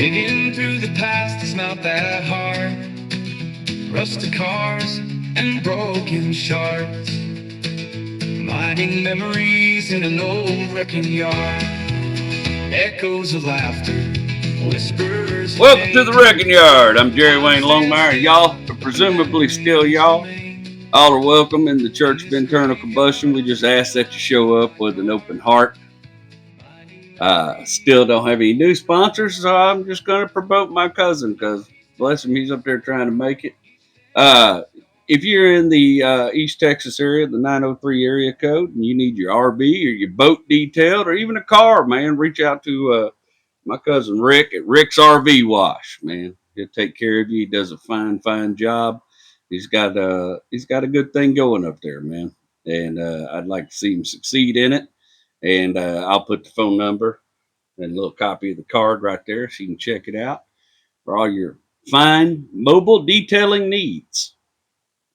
Digging through the past is not that hard. Rusted cars and broken shards, mining memories in an old wrecking yard. Echoes of laughter, whispers. Welcome to the Wrecking Yard. I'm Jerry Wayne Longmire, and y'all are presumably still y'all. All are welcome in the Church of Internal Combustion. We just ask that you show up with an open heart. Still don't have any new sponsors, so I'm just going to promote my cousin because, bless him, he's up there trying to make it. If you're in the East Texas area, the 903 area code, and you need your RV or your boat detailed or even a car, man, reach out to my cousin Rick at Rick's RV Wash, man. He'll take care of you. He does a fine job. He's got a good thing going up there, man. And I'd like to see him succeed in it. And I'll put the phone number and a little copy of the card right there so you can check it out for all your fine mobile detailing needs.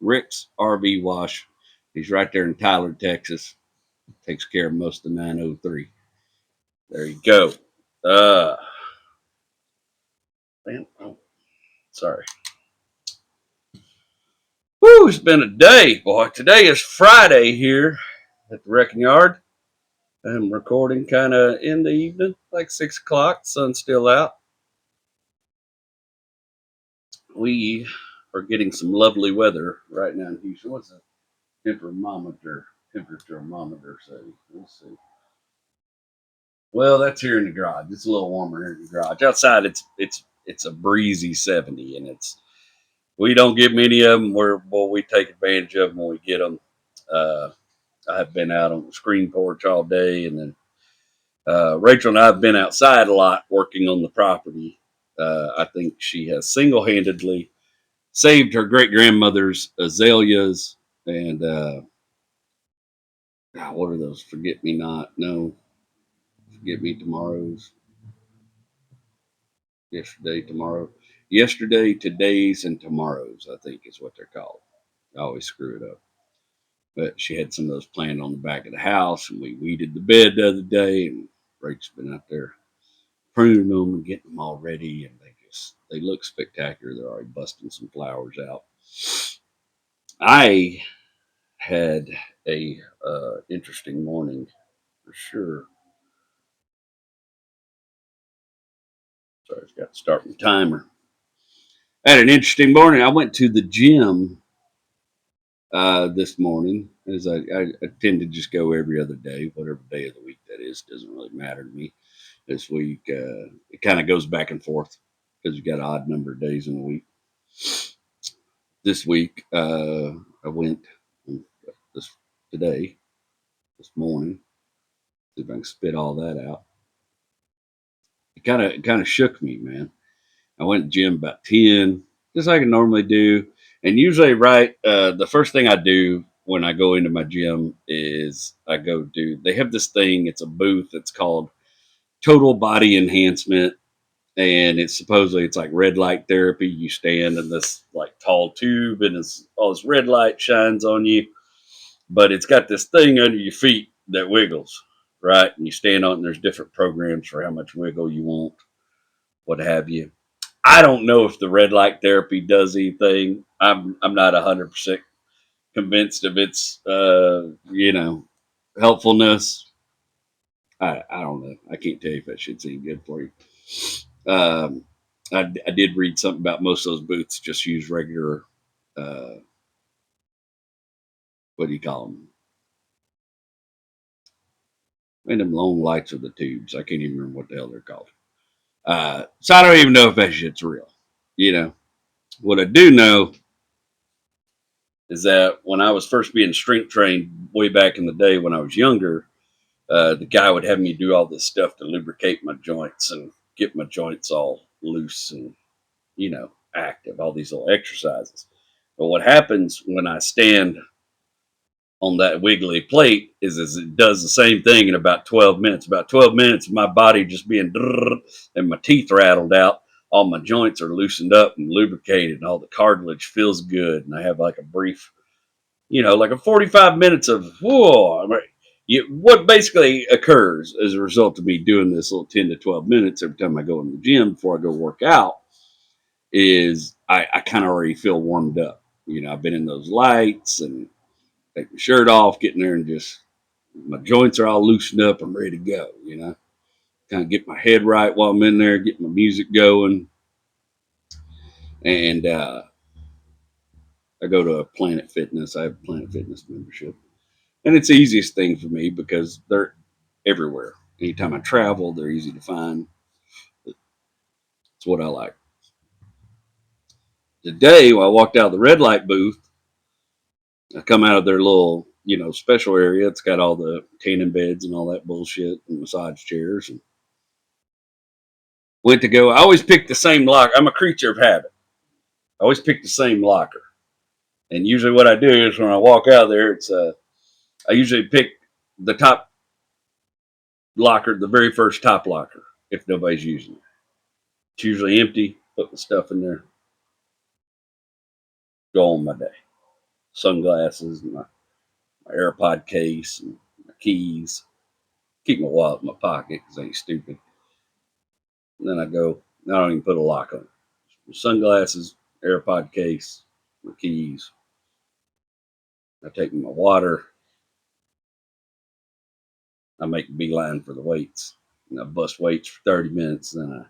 Rick's RV Wash. He's right there in Tyler, Texas. Takes care of most of the 903. There you go. Sorry. Woo, it's been a day, boy. Today is Friday here at the Wrecking Yard. I'm recording kind of in the evening, like 6 o'clock. The sun's still out. We are getting some lovely weather right now in Houston. What's the temperature monitor say? Let's see. Well, that's here in the garage. It's a little warmer here in the garage. Outside, it's a breezy 70, and we don't get many of them. We take advantage of them when we get them. I have been out on the screen porch all day, and then Rachel and I have been outside a lot working on the property. I think she has single-handedly saved her great-grandmother's azaleas and what are those? Forget-me-not. No. Forget-me-tomorrows. Yesterday, tomorrow. Yesterday, today's, and tomorrows, I think is what they're called. I always screw it up. But she had some of those planted on the back of the house, and we weeded the bed the other day, and Rachel's been out there pruning them and getting them all ready, and they look spectacular. They're already busting some flowers out. I had a interesting morning for sure. Sorry, I've got to start my timer. I had an interesting morning. I went to the gym this morning, as I tend to just go every other day, whatever day of the week that is. Doesn't really matter to me. This week, it kind of goes back and forth because you got an odd number of days in a week. This week, I went this morning. See if I can spit all that out. It kind of shook me, man. I went to the gym about 10, just like I normally do. And usually, the first thing I do when I go into my gym is they have this thing, it's a booth, it's called Total Body Enhancement. And it's like red light therapy. You stand in this like tall tube and all this red light shines on you. But it's got this thing under your feet that wiggles, right? And you stand on it and there's different programs for how much wiggle you want, what have you. I don't know if the red light therapy does anything. I'm not 100% convinced of its helpfulness. I don't know. I can't tell you if that shit's any good for you. I did read something about most of those booths just use regular what do you call them? And them long lights are the tubes. I can't even remember what the hell they're called. So I don't even know if that shit's real. What I do know is that when I was first being strength trained way back in the day when I was younger, the guy would have me do all this stuff to lubricate my joints and get my joints all loose and, active, all these little exercises. But what happens when I stand on that wiggly plate is it does the same thing in about 12 minutes. About 12 minutes of my body just being and my teeth rattled out. All my joints are loosened up and lubricated and all the cartilage feels good. And I have like a brief, like a 45 minutes of, whoa. what basically occurs as a result of me doing this little 10 to 12 minutes every time I go in the gym before I go work out is I kind of already feel warmed up. I've been in those lights and take my shirt off, getting there and just my joints are all loosened up. I'm ready to go. Kind of get my head right while I'm in there, get my music going. And I go to a Planet Fitness. I have a Planet Fitness membership. And it's the easiest thing for me because they're everywhere. Anytime I travel, they're easy to find. It's what I like. Today, when I walked out of the red light booth, I come out of their little, special area. It's got all the tanning beds and all that bullshit and massage chairs. And went to go. I always pick the same locker. I'm a creature of habit. I always pick the same locker. And usually what I do is when I walk out of there, I usually pick the top locker, the very first top locker, if nobody's using it. It's usually empty. Put my stuff in there. Go on my day. Sunglasses, my AirPod case, and my keys. Keep my wallet in my pocket because I ain't stupid. And then I go. I don't even put a lock on it. Sunglasses, AirPod case, my keys. I take my water. I make a beeline for the weights. And I bust weights for 30 minutes. Then I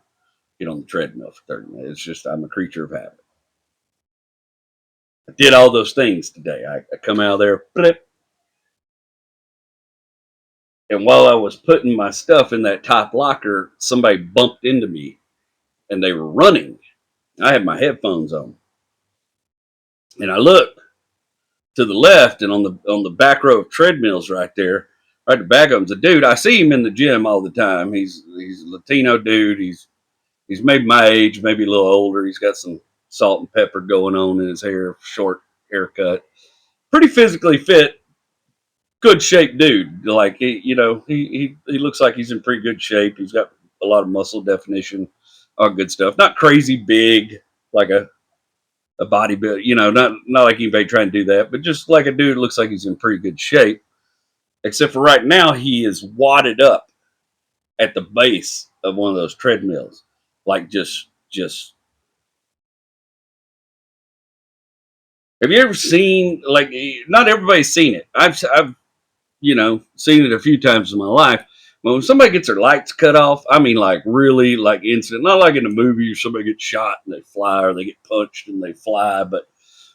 get on the treadmill for 30 minutes. It's just I'm a creature of habit. I did all those things today. I come out of there, blip. And while I was putting my stuff in that top locker, somebody bumped into me and they were running. I had my headphones on. And I looked to the left and on the back row of treadmills right there, right at the back of him's a dude. I see him in the gym all the time. He's a Latino dude. He's maybe my age, maybe a little older. He's got some salt and pepper going on in his hair, short haircut. Pretty physically fit, good shaped dude. Like he looks like he's in pretty good shape. He's got a lot of muscle definition, all good stuff. Not crazy big, like a bodybuilder, not like anybody trying to do that, but just like a dude looks like he's in pretty good shape. Except for right now, he is wadded up at the base of one of those treadmills, like just. Have you ever seen like? Not everybody's seen it. I've seen it a few times in my life. But when somebody gets their lights cut off, I mean, like really, like instant. Not like in a movie, or somebody gets shot and they fly, or they get punched and they fly, but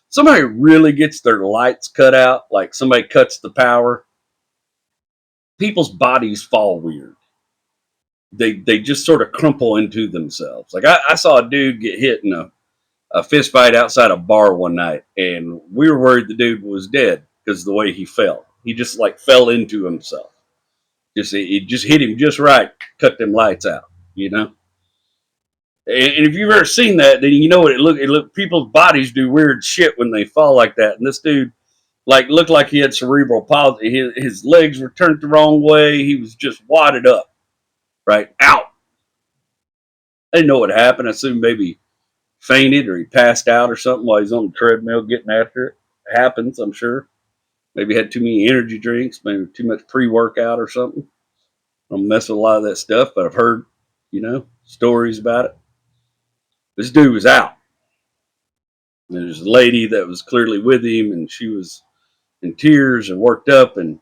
somebody really gets their lights cut out, like somebody cuts the power, people's bodies fall weird. They just sort of crumple into themselves. Like I saw a dude get hit in a fist fight outside a bar one night, and we were worried the dude was dead because of the way he fell. He just like fell into himself. It just hit him just right, cut them lights out, you know. And if you've ever seen that, then you know what it look. It look people's bodies do weird shit when they fall like that. And this dude like looked like he had cerebral palsy. His legs were turned the wrong way. He was just wadded up, right out. I didn't know what happened. I assumed maybe fainted or he passed out or something while he's on the treadmill getting after it. It happens, I'm sure. Maybe had too many energy drinks, maybe too much pre-workout or something. I don't mess with a lot of that stuff, but I've heard, stories about it. This dude was out. And there's a lady that was clearly with him, and she was in tears and worked up, and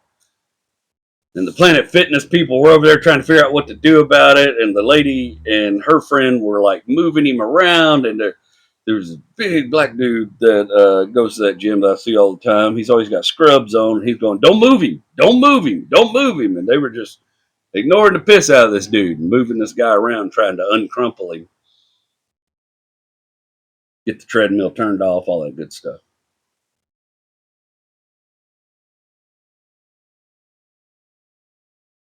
the Planet Fitness people were over there trying to figure out what to do about it. And the lady and her friend were like moving him around. And there was a big black dude that goes to that gym that I see all the time. He's always got scrubs on. He's going, "Don't move him. Don't move him. Don't move him." And they were just ignoring the piss out of this dude and moving this guy around, trying to uncrumple him, get the treadmill turned off, all that good stuff.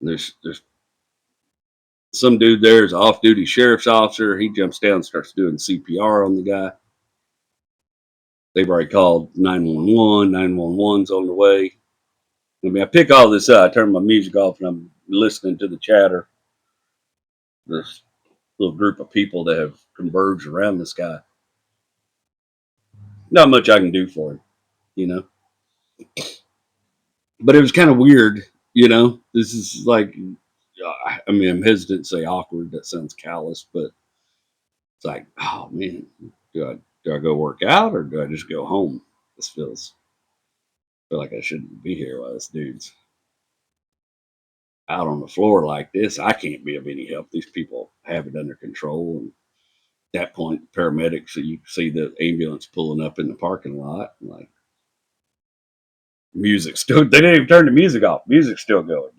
There's some dude there is an off-duty sheriff's officer. He jumps down and starts doing CPR on the guy. They've already called 911. 911's on the way. I mean, I pick all this up. I turn my music off and I'm listening to the chatter. This little group of people that have converged around this guy. Not much I can do for him, you know. But it was kind of weird. This is like, I mean, I'm hesitant to say awkward. That sounds callous, but it's like, oh man, do I go work out or do I just go home? This feel like I shouldn't be here while this dude's out on the floor like this. I can't be of any help. These people have it under control. And at that point, paramedics, so you see the ambulance pulling up in the parking lot, like music still. They didn't even turn the music off. Music's still going.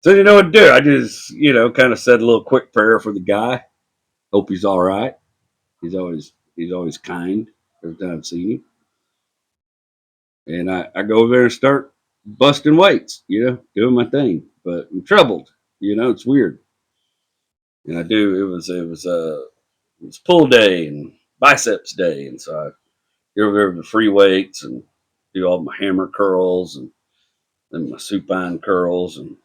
So you know what to do. I just kind of said a little quick prayer for the guy. Hope he's all right. He's always kind every time I've seen him. And I go over there and start busting weights, doing my thing. But I'm troubled, it's weird. And I do. It was pull day and biceps day, and so I go over there with the free weights and do all my hammer curls and then my supine curls. And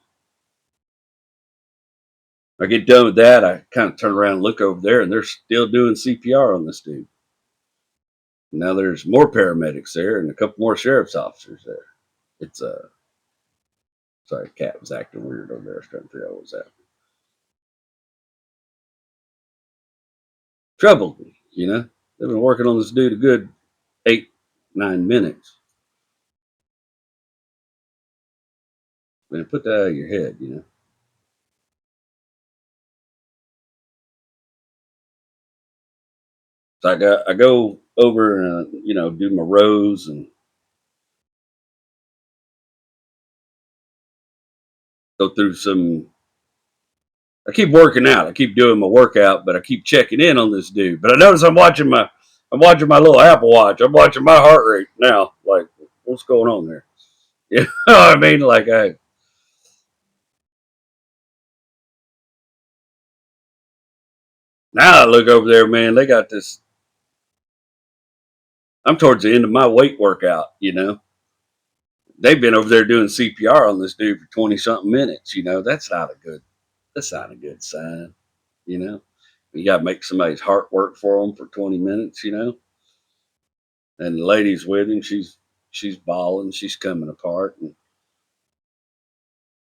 I get done with that. I kind of turn around and look over there, and they're still doing CPR on this dude. Now there's more paramedics there and a couple more sheriff's officers there. It's sorry, cat was acting weird over there. I was trying to figure out what was happening. Troubled me. They've been working on this dude a good 8, 9 minutes. Man, put that out of your head. So I go over and do my rows and go through some. I keep working out. I keep doing my workout, but I keep checking in on this dude. But I notice I'm watching my little Apple Watch. I'm watching my heart rate now. Like, what's going on there? You know what I mean? Like, now I look over there, man. They got this. I'm towards the end of my weight workout. They've been over there doing CPR on this dude for 20 something minutes. That's not a good sign. You know, you got to make somebody's heart work for them for 20 minutes. And the lady's with him. She's bawling. She's coming apart. And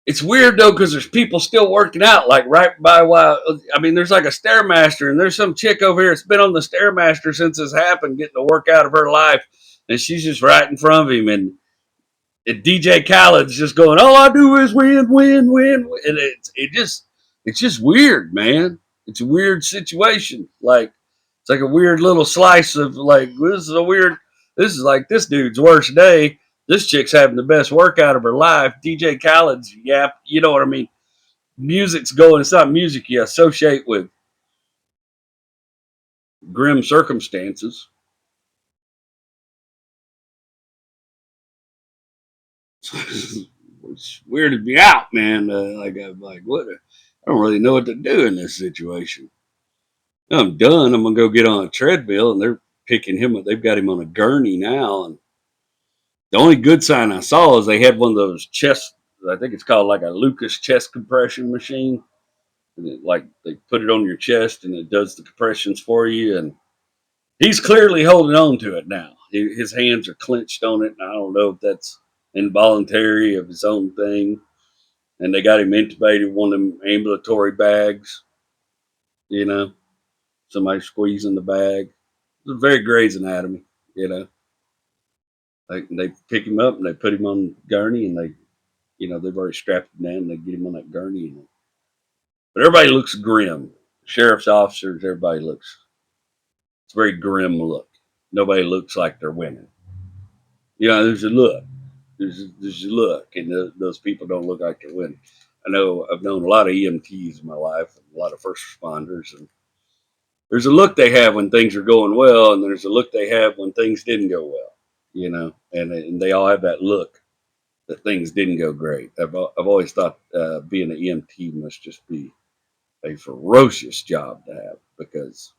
it's weird though because there's people still working out like right by while. I mean, there's like a stairmaster, and there's some chick over here that's been on the stairmaster since this happened, getting the work out of her life, and she's just right in front of him. And DJ Khaled's just going, "All I do is win, win, win," and it's just weird, man. It's a weird situation. Like it's like a weird little slice of like this is a weird. This is like this dude's worst day. This chick's having the best workout of her life. DJ Khaled's yap. You know what I mean? Music's going. It's not music you associate with grim circumstances. It's weirded me out, man. Like I'm like, what? I don't really know what to do in this situation. I'm done. I'm gonna go get on a treadmill, and they're picking him up. They've got him on a gurney now, and the only good sign I saw is they had one of those chest. I think it's called like a Lucas chest compression machine. And like they put it on your chest, and it does the compressions for you. And he's clearly holding on to it now. His hands are clenched on it, and I don't know if that's involuntary of his own thing. And they got him intubated, one of them ambulatory bags. You know, somebody squeezing the bag. It's very Grey's Anatomy. You know, like they pick him up and they put him on gurney, and they've already strapped him down, and they get him on that gurney. But everybody looks grim. Sheriff's officers, everybody looks. It's a very grim look. Nobody looks like they're winning. There's a look. There's a look, and those people don't look like they're winning. I know I've known a lot of EMTs in my life, and a lot of first responders, and there's a look they have when things are going well, and there's a look they have when things didn't go well. And they all have that look that things didn't go great. I've always thought being an EMT must just be a ferocious job to have because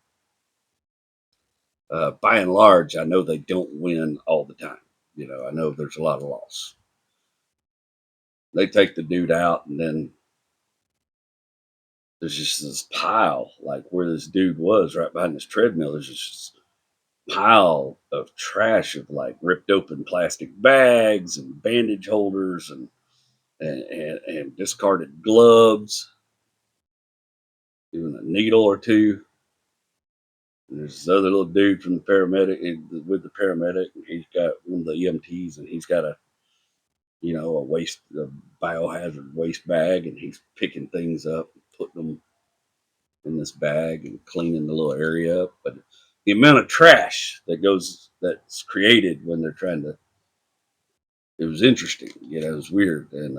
by and large, I know they don't win all the time. I know there's a lot of loss. They take the dude out, and then there's just this pile, like where this dude was, right behind this treadmill. There's just pile of trash of like ripped open plastic bags and bandage holders and discarded gloves, even a needle or two. And there's this other little dude from the paramedic with the paramedic, and he's got one of the EMTs, and he's got a biohazard waste bag, and he's picking things up, putting them in this bag, and cleaning the little area up. But the amount of trash that's created when they're trying to, it was interesting. It was weird, and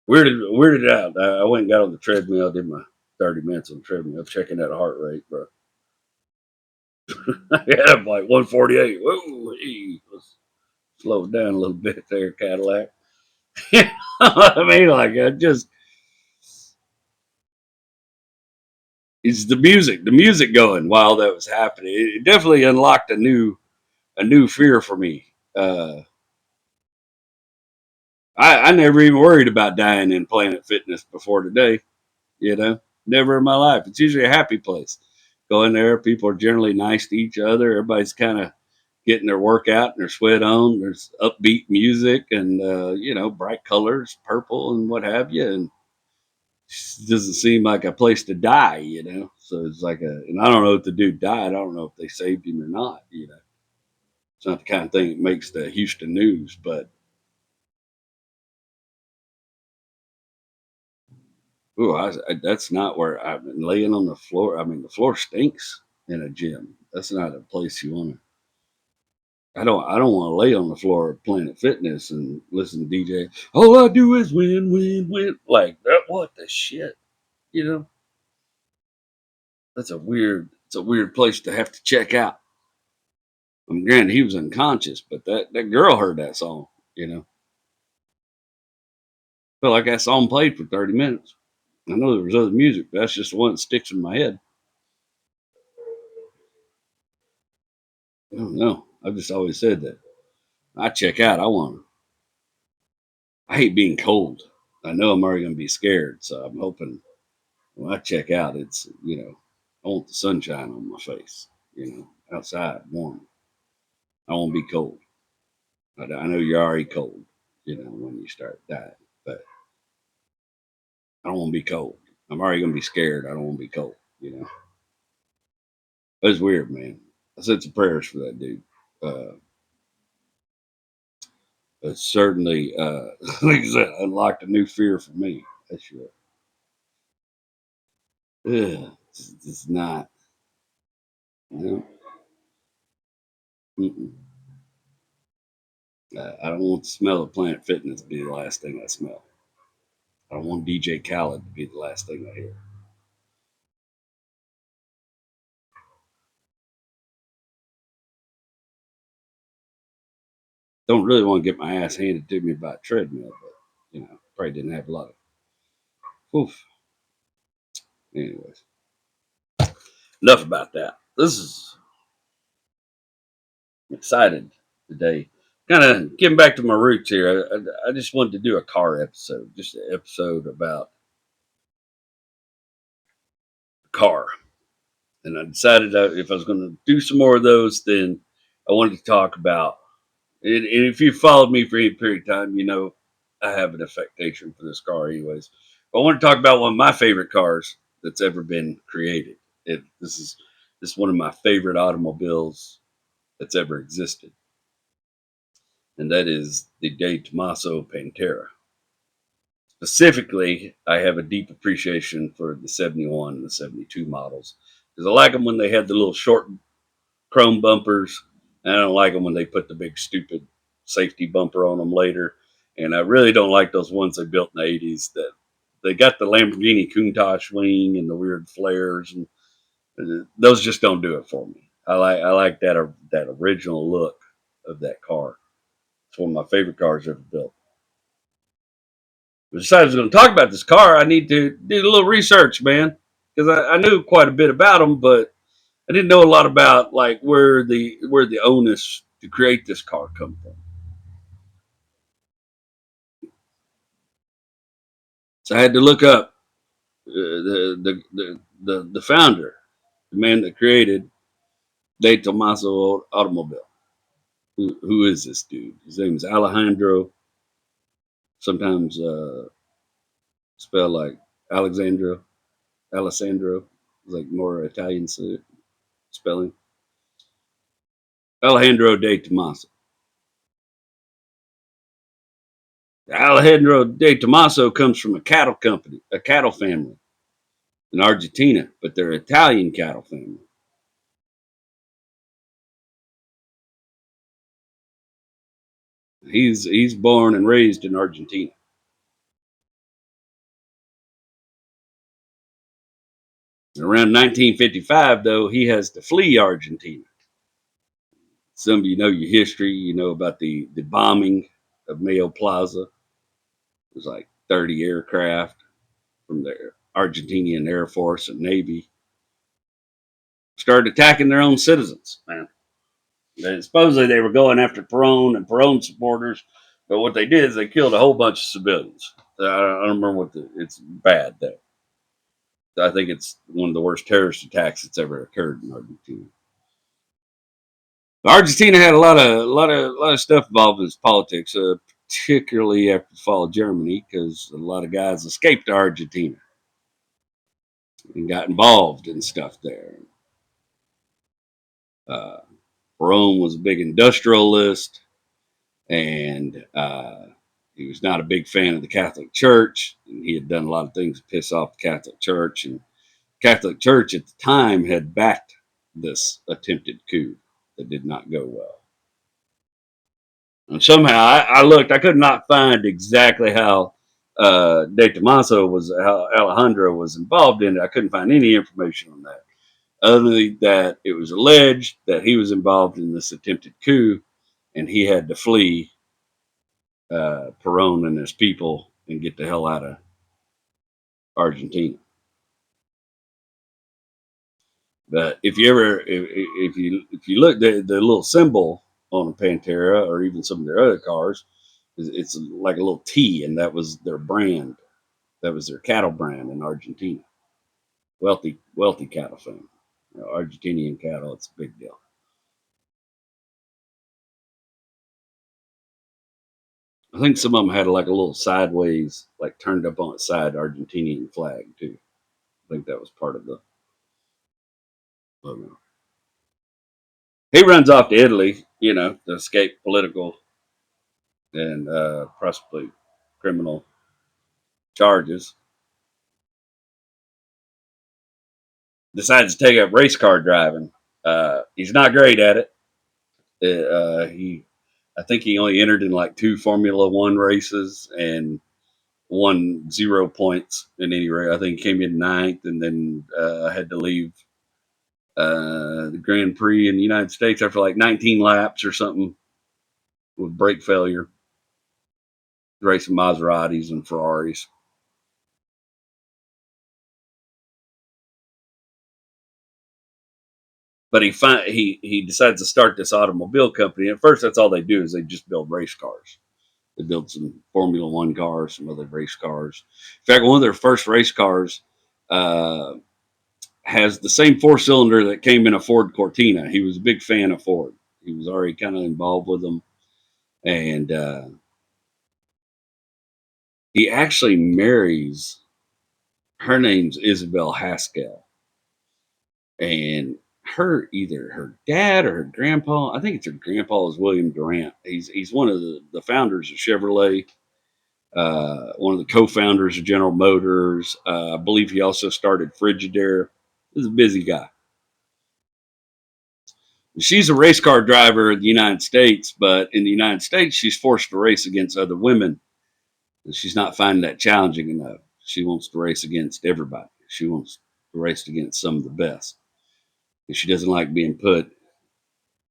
weirded out. I went and got on the treadmill, did my 30 minutes on the treadmill, checking that heart rate, bro. Yeah, I'm like 148. Whoa, hey, let's slow it down a little bit there, Cadillac. I mean, like, I just, it's the music going while that was happening. It definitely unlocked a new fear for me. I never even worried about dying in Planet Fitness before today. Never in my life. It's usually a happy place. Go in there, people are generally nice to each other. Everybody's kind of getting their workout and their sweat on. There's upbeat music and bright colors, purple and what have you, and it doesn't seem like a place to die. So it's like and I don't know if the dude died. I don't know if they saved him or not. It's not the kind of thing that makes the Houston news, but ooh, that's not where I've been laying on the floor. I mean, the floor stinks in a gym. That's not a place you want to. I don't want to lay on the floor of Planet Fitness and listen to DJ. All I do is win, win, win. Like that. What the shit? You know, It's a weird place to have to check out. I mean, granted, he was unconscious, but that girl heard that song. You know, felt like that song played for 30 minutes. I know there was other music, but that's just the one that sticks in my head. I don't know. I've just always said that. I check out. I hate being cold. I know I'm already going to be scared, so I'm hoping when I check out, I want the sunshine on my face. Outside, warm. I won't be cold. I know you're already cold. When you start dying, but I don't want to be cold. I'm already going to be scared. I don't want to be cold. It was weird, man. I said some prayers for that dude. Uh, but certainly, like I said, unlocked a new fear for me. That's sure. It's not. You I don't want the smell of Planet Fitness to be the last thing I smell. I don't want DJ Khaled to be the last thing I hear. Don't really want to get my ass handed to me by a treadmill, but probably didn't have a lot of. Oof. Anyways, enough about that. This is I'm excited today. Kind of getting back to my roots here. I just wanted to do a car episode, just an episode about a car. And I decided that if I was going to do some more of those, then I wanted to talk about. And if you followed me for any period of time, I have an affectation for this car, anyways. But I want to talk about one of my favorite cars that's ever been created. This is one of my favorite automobiles that's ever existed, and that is the De Tomaso Pantera. Specifically, I have a deep appreciation for the 71 and the 72 models because I like them when they had the little short chrome bumpers. And I don't like them when they put the big stupid safety bumper on them later. And I really don't like those ones they built in the 80s that they got the Lamborghini Countach wing and the weird flares, and those just don't do it for me. I like that original look of that car. It's one of my favorite cars ever built. But decided I was going to talk about this car. I need to do a little research, man, because I knew quite a bit about them, but I didn't know a lot about like where the onus to create this car come from. So I had to look up The founder, the man that created De Tomaso automobile. Who is this dude? His name is Alejandro. Sometimes spelled like Alexandro. Alessandro. It's like more Italian spelling. Alejandro de Tomaso. Alejandro de Tomaso comes from a cattle company, a cattle family in Argentina, but they're Italian cattle family. He's born and raised in Argentina. Around 1955, though, he has to flee Argentina. Some of you know your history. You know about the bombing of Mayo Plaza. It was like 30 aircraft from the Argentinian Air Force and Navy started attacking their own citizens. Man, supposedly they were going after Perón and Perón supporters, but what they did is they killed a whole bunch of civilians. I don't remember it's bad though. I think it's one of the worst terrorist attacks that's ever occurred in Argentina. Argentina had a lot of stuff involved in its politics, particularly after the fall of Germany, because a lot of guys escaped to Argentina and got involved in stuff there. Uh, Rome was a big industrialist, and he was not a big fan of the Catholic Church. And he had done a lot of things to piss off the Catholic Church, and Catholic Church at the time had backed this attempted coup that did not go well. And somehow I looked, I could not find exactly how De Tomaso how Alejandro was involved in it. I couldn't find any information on that, other than that it was alleged that he was involved in this attempted coup, and he had to flee Peron and his people and get the hell out of Argentina. But if you look the little symbol on a Pantera or even some of their other cars, it's like a little T, and that was their brand. That was their cattle brand in Argentina. Wealthy cattle family. You know, Argentinian cattle, it's a big deal. I think some of them had like a little sideways, like turned up on its side Argentinian flag too. I think that was part of the logo. He runs off to Italy, to escape political and possibly criminal charges. Decides to take up race car driving. He's not great at it. I think he only entered in like two Formula One races and won 0 points in any race. I think he came in ninth and then had to leave the Grand Prix in the United States after like 19 laps or something with brake failure, racing Maseratis and Ferraris. But he decides to start this automobile company. At first, that's all they do is they just build race cars. They built some Formula One cars, some other race cars. In fact, one of their first race cars uh, has the same four-cylinder that came in a Ford Cortina. He was a big fan of Ford. He was already kind of involved with them, and he actually marries. Her name's Isabel Haskell, and either her dad or her grandpa. I think it's her grandpa is William Durant. He's one of the founders of Chevrolet. One of the co-founders of General Motors. I believe he also started Frigidaire. He's a busy guy. She's a race car driver in the United States, but in the United States, she's forced to race against other women. She's not finding that challenging enough. She wants to race against everybody. She wants to race against some of the best. And she doesn't like being put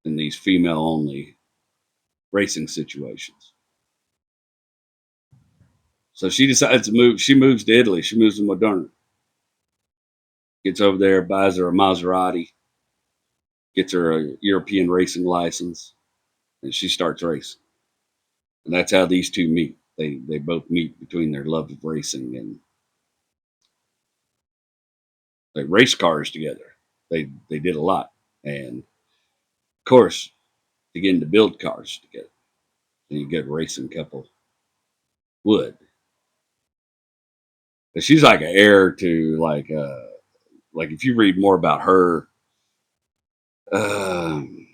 in these female-only racing situations. So she decides to move. She moves to Italy. She moves to Modena. Gets over there, buys her a Maserati, gets her a European racing license, and she starts racing. And that's how these two meet. They both meet between their love of racing and They raced cars together. They did a lot, and of course, began to build cars together. And you get a racing couple would. But she's like an heir to like if you read more about her, um,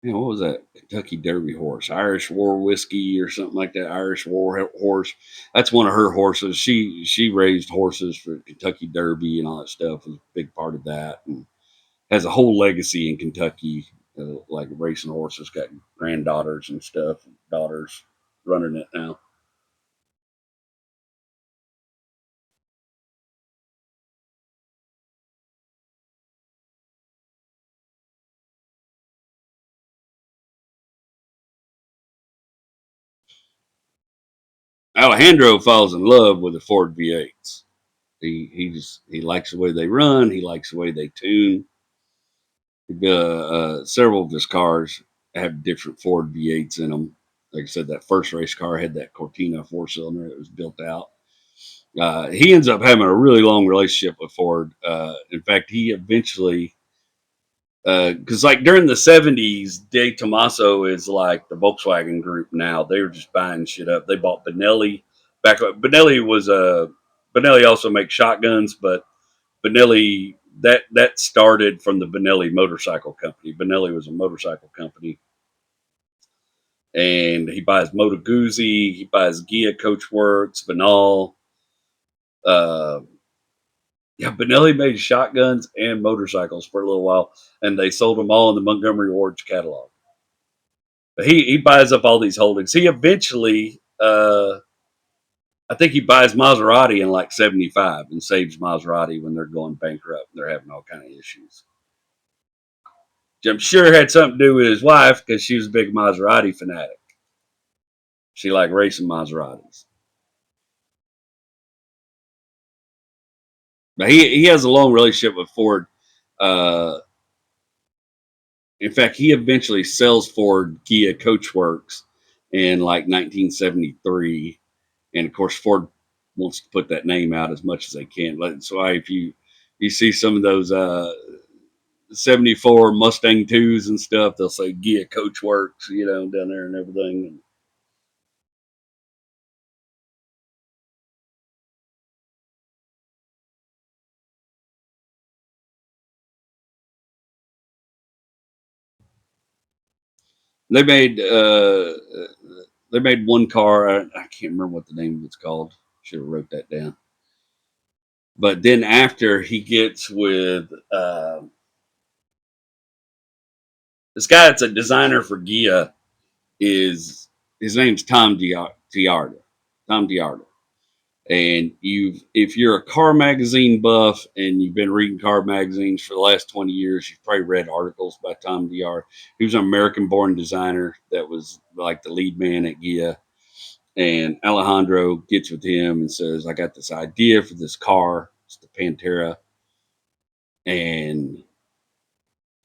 man, what was that Kentucky Derby horse? Irish War Whiskey or something like that. Irish War horse. That's one of her horses. She raised horses for Kentucky Derby and all that stuff. Was a big part of that, and has a whole legacy in Kentucky, like racing horses. Got granddaughters and stuff, daughters running it now. Alejandro falls in love with the Ford V8s. He likes the way they run. He likes the way they tune. Several of his cars have different Ford V8s in them. Like I said, that first race car had that Cortina 4 cylinder that was built out. He ends up having a really long relationship with Ford. In fact, he eventually, because like during the '70s, De Tomaso is like the Volkswagen group now. They were just buying shit up. They bought Benelli back. Benelli was a Benelli also makes shotguns, but Benelli that started from the Benelli motorcycle company. Benelli was a motorcycle company, and he buys Moto Guzzi, he buys Gia Coachworks, Benall. Uh, yeah, Benelli made shotguns and motorcycles for a little while, and they sold them all in the Montgomery Ward's catalog. But he buys up all these holdings. He eventually, I think he buys Maserati in like '75 and saves Maserati when they're going bankrupt and they're having all kind of issues. I'm sure had something to do with his wife because she was a big Maserati fanatic. She liked racing Maseratis. But he has a long relationship with Ford. Uh, in fact, he eventually sells Ford Kia Coachworks in like 1973, and of course Ford wants to put that name out as much as they can. That's why if you see some of those '74 Mustang twos and stuff, they'll say Gia Coachworks, down there and everything. They made uh, they made one car. I can't remember what the name of it's called. Should have wrote that down. But then after he gets with this guy that's a designer for Gia, is his name's Tiarda. Tom Tiarda. And if you're a car magazine buff and you've been reading car magazines for the last 20 years, you've probably read articles by Tom Tiarda. He was an American born designer that was like the lead man at Gia. And Alejandro gets with him and says, I got this idea for this car. It's the Pantera. And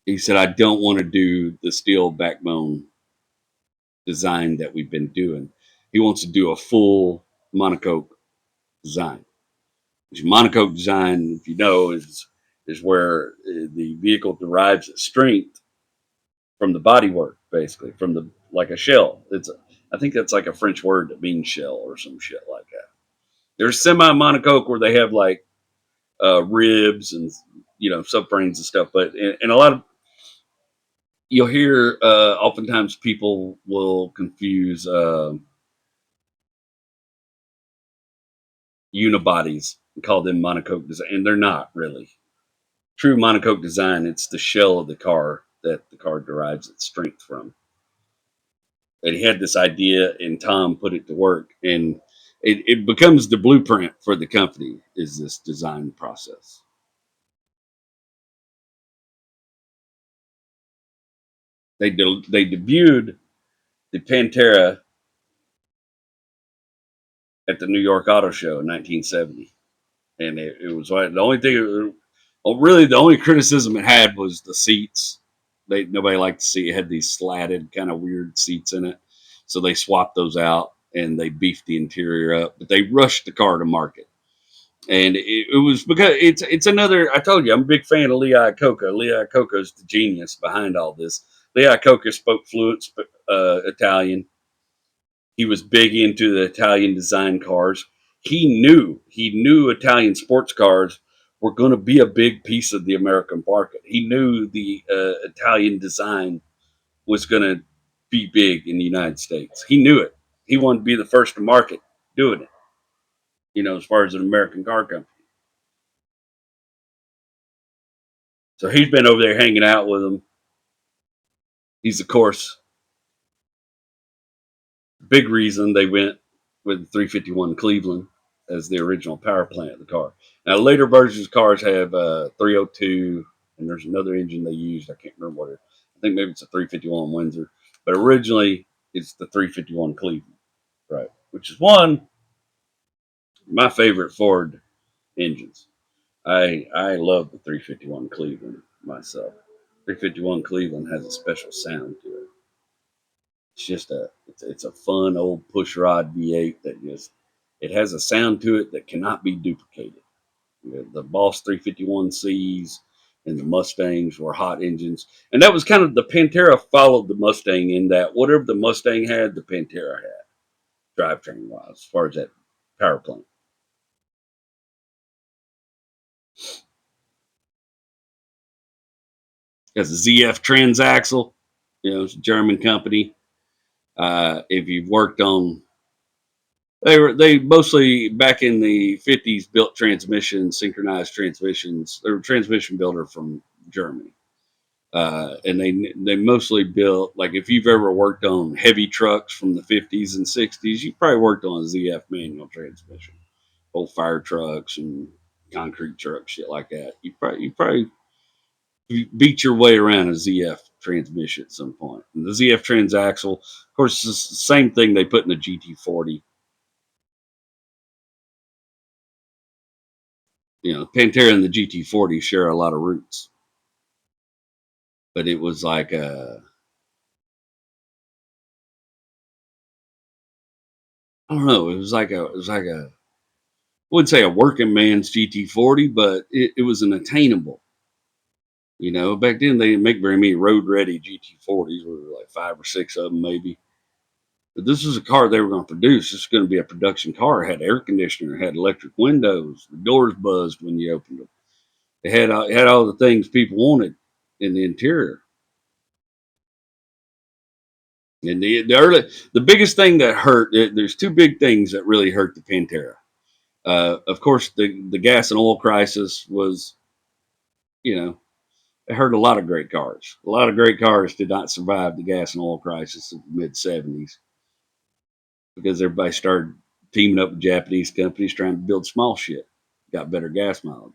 he said, I don't want to do the steel backbone design that we've been doing. He wants to do a full monocoque design. Which monocoque design, if you know, is where the vehicle derives its strength from the bodywork, basically, from the like a shell. I think that's like a French word that means shell or some shit like that. There's semi monocoque where they have like ribs and subframes and stuff, but in a lot of you'll hear oftentimes people will confuse unibodies and call them monocoque design, and they're not really. True monocoque design, it's the shell of the car that the car derives its strength from. And he had this idea, and Tom put it to work, and it becomes the blueprint for the company. Is this design process? They debuted the Pantera at the New York Auto Show in 1970, and it was like the only thing. Well, really, the only criticism it had was the seats. Nobody liked to see it had these slatted kind of weird seats in it, so they swapped those out. and they beefed the interior up, but they rushed the car to market. And it was because it's another. I told you I'm a big fan of Lee Iacocca. Lee Iacocca is the genius behind all this. Lee Iacocca spoke fluent Italian. He was big into the Italian design cars. He knew Italian sports cars were going to be a big piece of the American market. He knew the Italian design was going to be big in the United States. He knew it. He wanted to be the first to market doing it. As far as an American car company. So he's been over there hanging out with them. He's of course big reason they went with the 351 Cleveland as the original power plant of the car. Now, later versions of cars have 302, and there's another engine they used. I can't remember what it is. I think maybe it's a 351 Windsor, but originally it's the 351 Cleveland, right? Which is one of my favorite Ford engines. I love the 351 Cleveland myself. 351 Cleveland has a special sound to it. It's just it's a fun old pushrod V8 that just it has a sound to it that cannot be duplicated. The Boss 351Cs and the Mustangs were hot engines, and that was kind of the Pantera followed the Mustang in that whatever the Mustang had, the Pantera had drivetrain wise, as far as that power plant. It has a ZF transaxle, it's a German company. If you've worked on they mostly back in the 50s built transmissions, synchronized transmissions. They were a transmission builder from Germany, and they mostly built like if you've ever worked on heavy trucks from the 50s and 60s, you probably worked on a ZF manual transmission, old fire trucks and concrete trucks, shit like that. You probably beat your way around a ZF transmission at some point. And the ZF transaxle, of course, it's the same thing they put in the GT40. Pantera and the GT40 share a lot of roots, but it was like I don't know, it was like a I wouldn't say a working man's GT40, but it was an attainable. Back then they didn't make very many road ready GT40s. There were like five or six of them maybe. But this was a car they were going to produce. This was going to be a production car. It had air conditioner, it had electric windows, the doors buzzed when you opened them. It had all the things people wanted in the interior. And the biggest thing that hurt, there's two big things that really hurt the Pantera. Of course, the gas and oil crisis was, it hurt a lot of great cars. A lot of great cars did not survive the gas and oil crisis of the mid 70s because everybody started teaming up with Japanese companies trying to build small shit, got better gas mileage.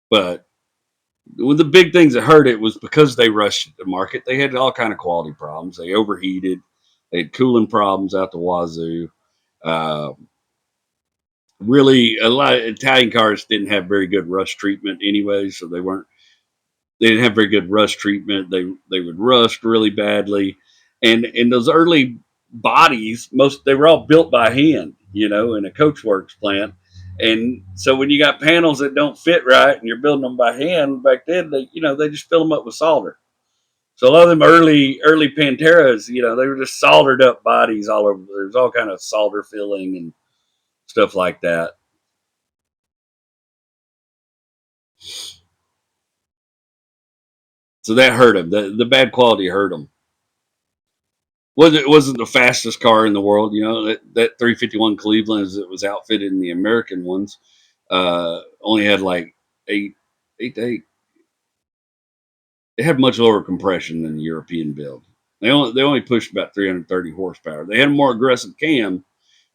But one of the big things that hurt it was because they rushed the market. They had all kind of quality problems. They overheated. They had cooling problems out the wazoo. Uh, really, a lot of Italian cars didn't have very good rust treatment anyway, so they didn't have very good rust treatment. They would rust really badly, and in those early bodies, they were all built by hand, in a coachworks plant. And so when you got panels that don't fit right and you're building them by hand, back then they just fill them up with solder. So a lot of them early Panteras, they were just soldered up bodies all over. There's all kind of solder filling and stuff like that. So that hurt them. The bad quality hurt them. Wasn't the fastest car in the world. That 351 Cleveland, as it was outfitted in the American ones, only had like eight to eight. It had much lower compression than the European build. They only pushed about 330 horsepower. They had a more aggressive cam.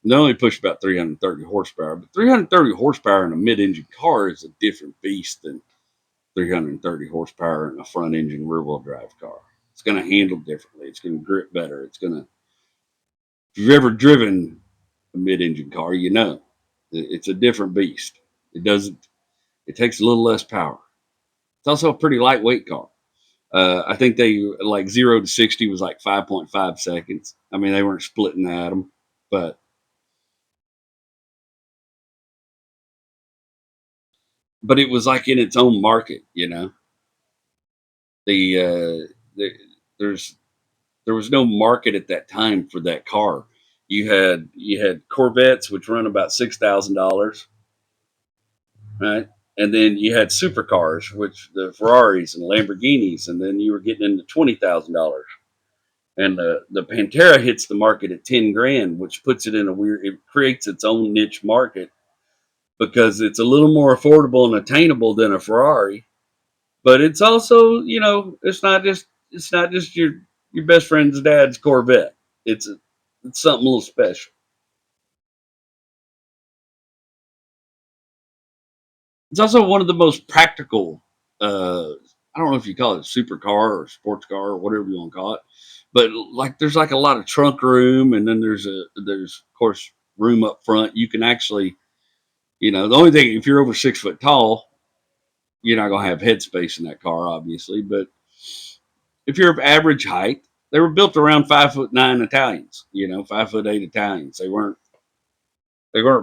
And they only pushed about 330 horsepower. But 330 horsepower in a mid-engine car is a different beast than 330 horsepower in a front-engine rear-wheel drive car. It's going to handle differently. It's going to grip better. If you've ever driven a mid-engine car, it's a different beast. It takes a little less power. It's also a pretty lightweight car. I think they like 0 to 60 was like 5.5 seconds. I mean, they weren't splitting the atom, but it was like in its own market, you know. The there's there was no market at that time for that car. You had Corvettes, which run about $6,000, right? And then you had supercars, which the Ferraris and Lamborghinis, and then you were getting into $20,000. And the Pantera hits the market at 10 grand, which puts it in a weird. It creates its own niche market because it's a little more affordable and attainable than a Ferrari. But it's also, it's not just your best friend's dad's Corvette. It's it's something a little special. It's also one of the most practical. I don't know if you call it a supercar or sports car or whatever you want to call it, but like there's like a lot of trunk room, and then there's of course room up front. You can actually, the only thing, if you're over 6 foot tall, you're not gonna have headspace in that car, obviously. But if you're of average height, they were built around 5'9" Italians. 5'8" Italians. They weren't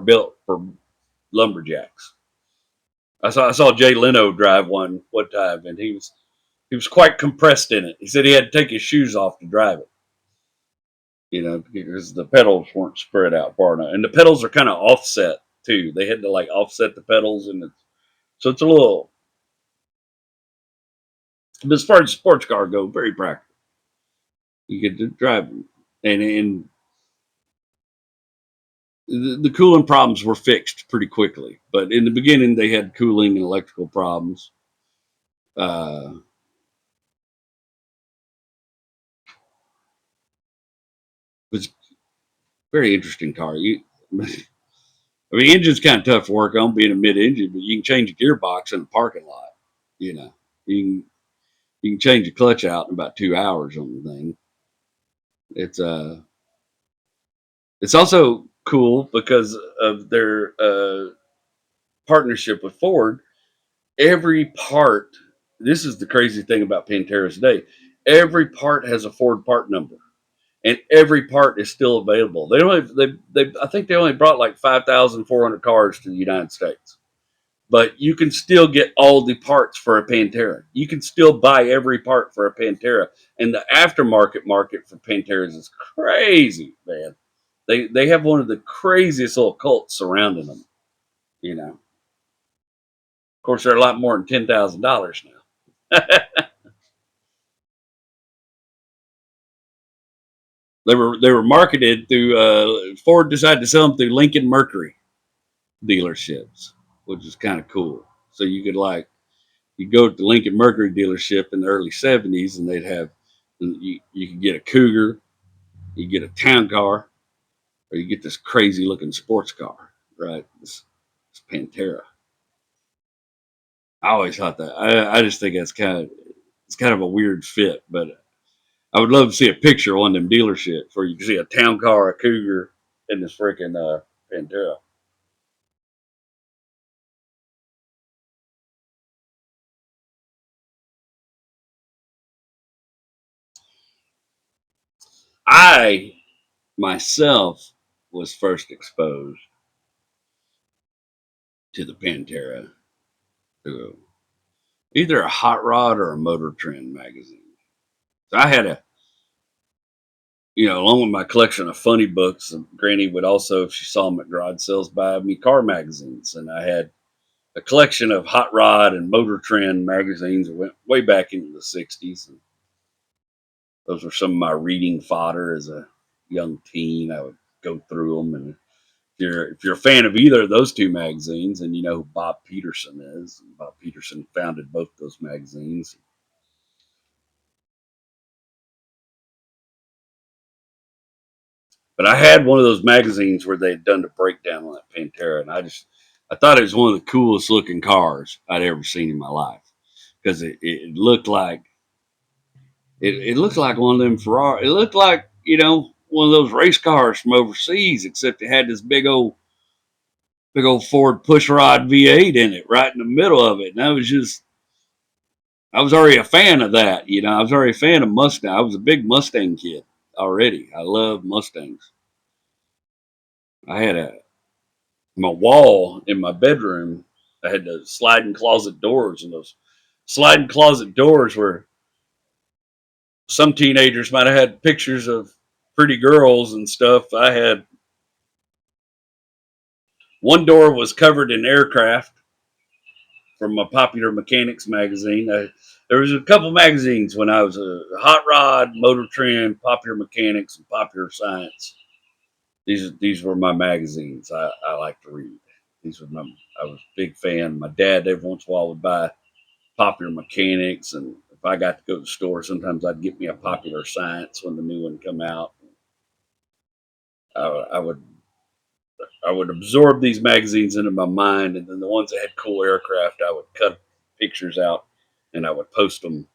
built for lumberjacks. I saw Jay Leno drive one time, and he was quite compressed in it. He said he had to take his shoes off to drive it, because the pedals weren't spread out far enough, and the pedals are kind of offset too. They had to like offset the pedals, so it's a little. But as far as sports car go, very practical. You get to drive them, and the cooling problems were fixed pretty quickly. But in the beginning, they had cooling and electrical problems. Uh, it was a very interesting car. I mean, engine's kind of tough to work on, being a mid-engine, but you can change a gearbox in a parking lot. You know, you can you can change the clutch out in about 2 hours on the thing. It's it's also cool because of their partnership with Ford. Every part. This is the crazy thing about Panteras today. Every part has a Ford part number, and every part is still available. They only they I think they only brought like 5,400 cars to the United States, but you can still get all the parts for a Pantera. You can still buy every part for a Pantera, and the aftermarket market for Panteras is crazy, man. They have one of the craziest little cults surrounding them. Of course, they're a lot more than $10,000 now. They were marketed through Ford decided to sell them through Lincoln Mercury dealerships, which is kind of cool. So you go to the Lincoln Mercury dealership in the early '70s, and they'd have you could get a Cougar, you get a town car, or you get this crazy looking sports car, right? This Pantera. I always thought that. I just think it's kind of a weird fit, but I would love to see a picture of one of them dealerships where you can see a town car, a Cougar, and this freaking Pantera. I myself was first exposed to the Pantera through either a Hot Rod or a Motor Trend magazine. So I had along with my collection of funny books, Granny would also, if she saw them at garage sales, buy me car magazines. And I had a collection of Hot Rod and Motor Trend magazines that went way back into the 60s. And those were some of my reading fodder as a young teen. I would go through them. And if you're a fan of either of those two magazines, and you know who Bob Peterson is, Bob Peterson founded both those magazines. But I had one of those magazines where they'd done the breakdown on that Pantera, and I thought it was one of the coolest looking cars I'd ever seen in my life because it looked like it looked like one of them Ferrari. It looked like one of those race cars from overseas, except it had this big old Ford pushrod V8 in it, right in the middle of it, and I was just I was already a fan of that. I was already a fan of Mustang. I was a big Mustang kid already. I love Mustangs. I had my wall in my bedroom. I had the sliding closet doors, and those sliding closet doors were some teenagers might have had pictures of pretty girls and stuff. I had one door was covered in aircraft from a Popular Mechanics magazine. There was a couple magazines when I was a Hot Rod, Motor Trend, Popular Mechanics, and Popular Science. These were my magazines. I like to read. These were my. I was a big fan. My dad every once in a while would buy Popular Mechanics, and if I got to go to the store, sometimes I'd get me a Popular Science when the new one come out. I, I would I would absorb these magazines into my mind, and then the ones that had cool aircraft, I would cut pictures out, and I would post them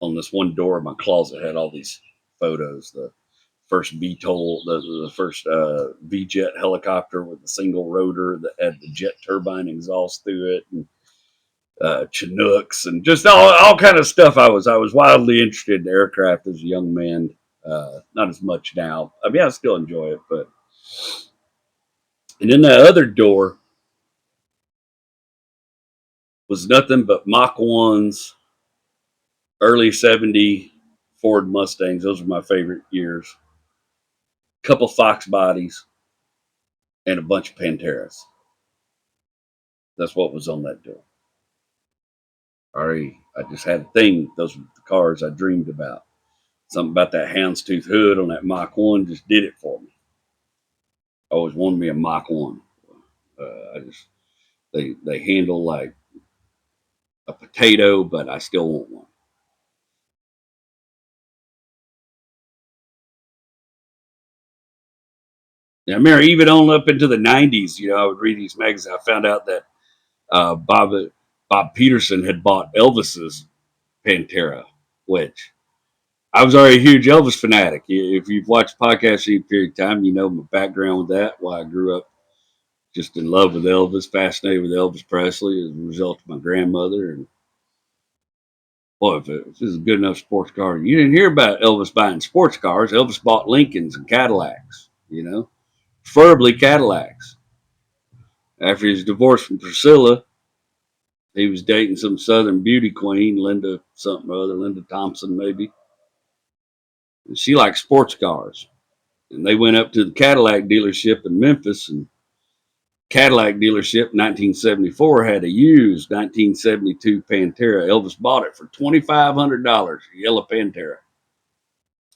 on this one door of my closet. Had all these photos. The first VTOL, the first V-jet helicopter with a single rotor that had the jet turbine exhaust through it, and Chinooks, and just all kind of stuff. I was wildly interested in aircraft as a young man. Not as much now. I mean, I still enjoy it, but and then that other door was nothing but Mach 1s, early 70 Ford Mustangs. Those were my favorite years. A couple Fox bodies and a bunch of Panteras. That's what was on that door. I just had a thing. Those were the cars I dreamed about. Something about that houndstooth hood on that Mach 1 just did it for me. I always wanted me a Mach 1. I just they handle like a potato, but I still want one. And I remember even on up into the 90s, I would read these magazines. I found out that Bob Peterson had bought Elvis's Pantera, which I was already a huge Elvis fanatic. If you've watched the podcast any period of time, you know my background with that, why I grew up just in love with Elvis, fascinated with Elvis Presley as a result of my grandmother. And boy, if this is a good enough sports car, you didn't hear about Elvis buying sports cars. Elvis bought Lincolns and Cadillacs, preferably Cadillacs. After his divorce from Priscilla, he was dating some Southern beauty queen, Linda something or other, Linda Thompson maybe. And she liked sports cars. And they went up to the Cadillac dealership in Memphis, and Cadillac dealership in 1974 had a used 1972 Pantera. Elvis bought it for $2,500, a yellow Pantera.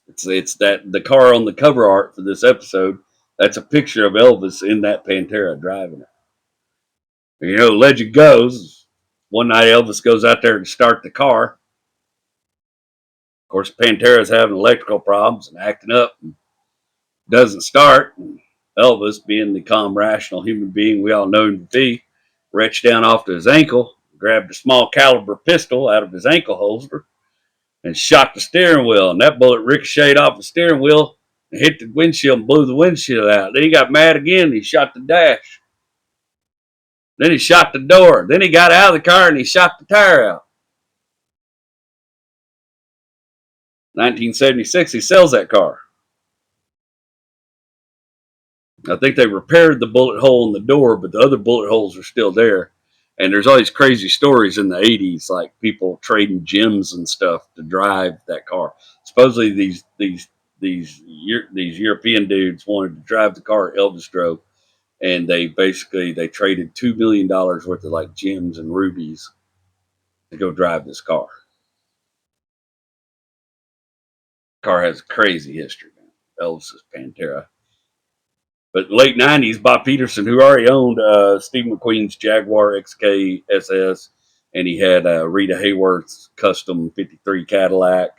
It's that the car on the cover art for this episode. That's a picture of Elvis in that Pantera driving it. And legend goes, one night Elvis goes out there to start the car. Of course, Pantera's having electrical problems and acting up and doesn't start. And Elvis, being the calm, rational human being we all know him to be, reached down off to his ankle, grabbed a small caliber pistol out of his ankle holster, and shot the steering wheel. And that bullet ricocheted off the steering wheel and hit the windshield and blew the windshield out. Then he got mad again and he shot the dash. Then he shot the door. Then he got out of the car and he shot the tire out. 1976, he sells that car. I think they repaired the bullet hole in the door, but the other bullet holes are still there. And there's all these crazy stories in the 80s, like people trading gems and stuff to drive that car. Supposedly these European dudes wanted to drive the car Elvis drove, and they traded $2 million worth of like gems and rubies to go drive this car. The car has a crazy history, man. Elvis's Pantera. But late 90s, Bob Peterson, who already owned Steve McQueen's Jaguar XK SS, and he had Rita Hayworth's custom 53 Cadillac.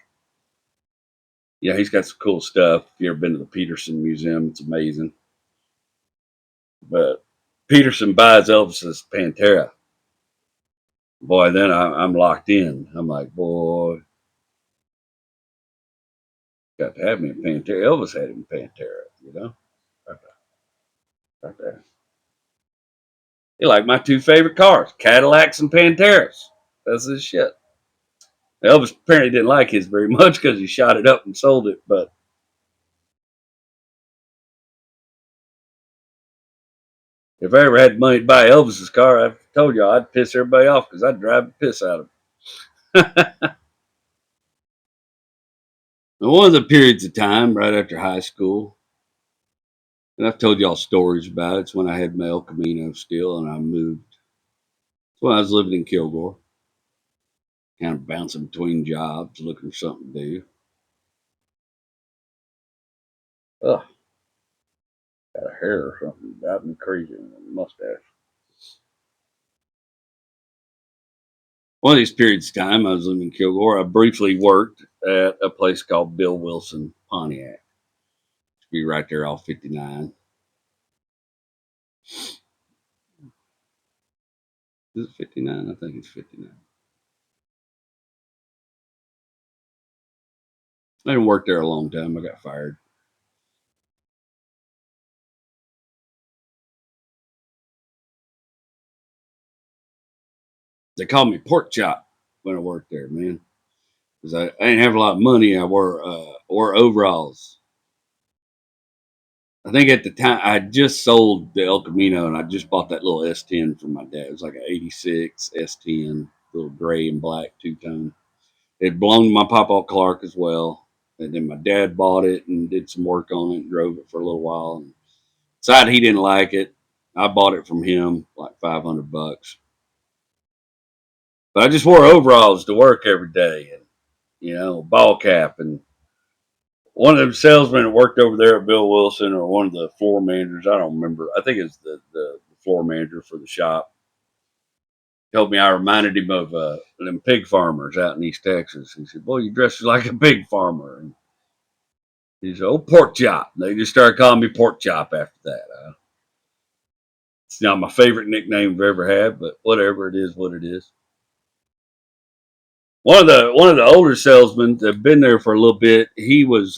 Yeah, he's got some cool stuff. If you ever been to the Peterson Museum, it's amazing. But Peterson buys Elvis's Pantera. Boy, then I'm locked in. I'm like, boy, got to have me a Pantera. Elvis had him a Pantera, right there. Right there. He like my two favorite cars, Cadillacs and Panteras. That's his shit. Elvis apparently didn't like his very much because he shot it up and sold it. But if I ever had money to buy Elvis's car, I've told you I'd piss everybody off because I'd drive the piss out of him. One of the periods of time right after high school, and I've told y'all stories about it, it's when I had my El Camino still and I moved. It's when I was living in Kilgore, kind of bouncing between jobs, looking for something to do. Ugh, got a hair or something driving me crazy in the mustache. One of these periods of time, I was living in Kilgore. I briefly worked at a place called Bill Wilson Pontiac. Be right there off 59. Is it 59? I think it's 59. I didn't work there a long time. I got fired. They called me pork chop when I worked there, man. Because I didn't have a lot of money. I wore overalls. I think at the time I just sold the El Camino and I just bought that little S10 from my dad. It was like an 86 S10, little gray and black two tone. It belonged to my Papa Clark as well. And then my dad bought it and did some work on it and drove it for a little while. And decided he didn't like it. I bought it from him like $500. But I just wore overalls to work every day and, ball cap. And one of the salesmen that worked over there at Bill Wilson or one of the floor managers, I don't remember. I think it's the floor manager for the shop. Told me I reminded him of them pig farmers out in East Texas. He said, "Boy, you dress like a pig farmer." And he said, "Oh, pork chop." They just started calling me pork chop after that. It's not my favorite nickname I've ever had, but whatever, it is what it is. One of the older salesmen that had been there for a little bit, he was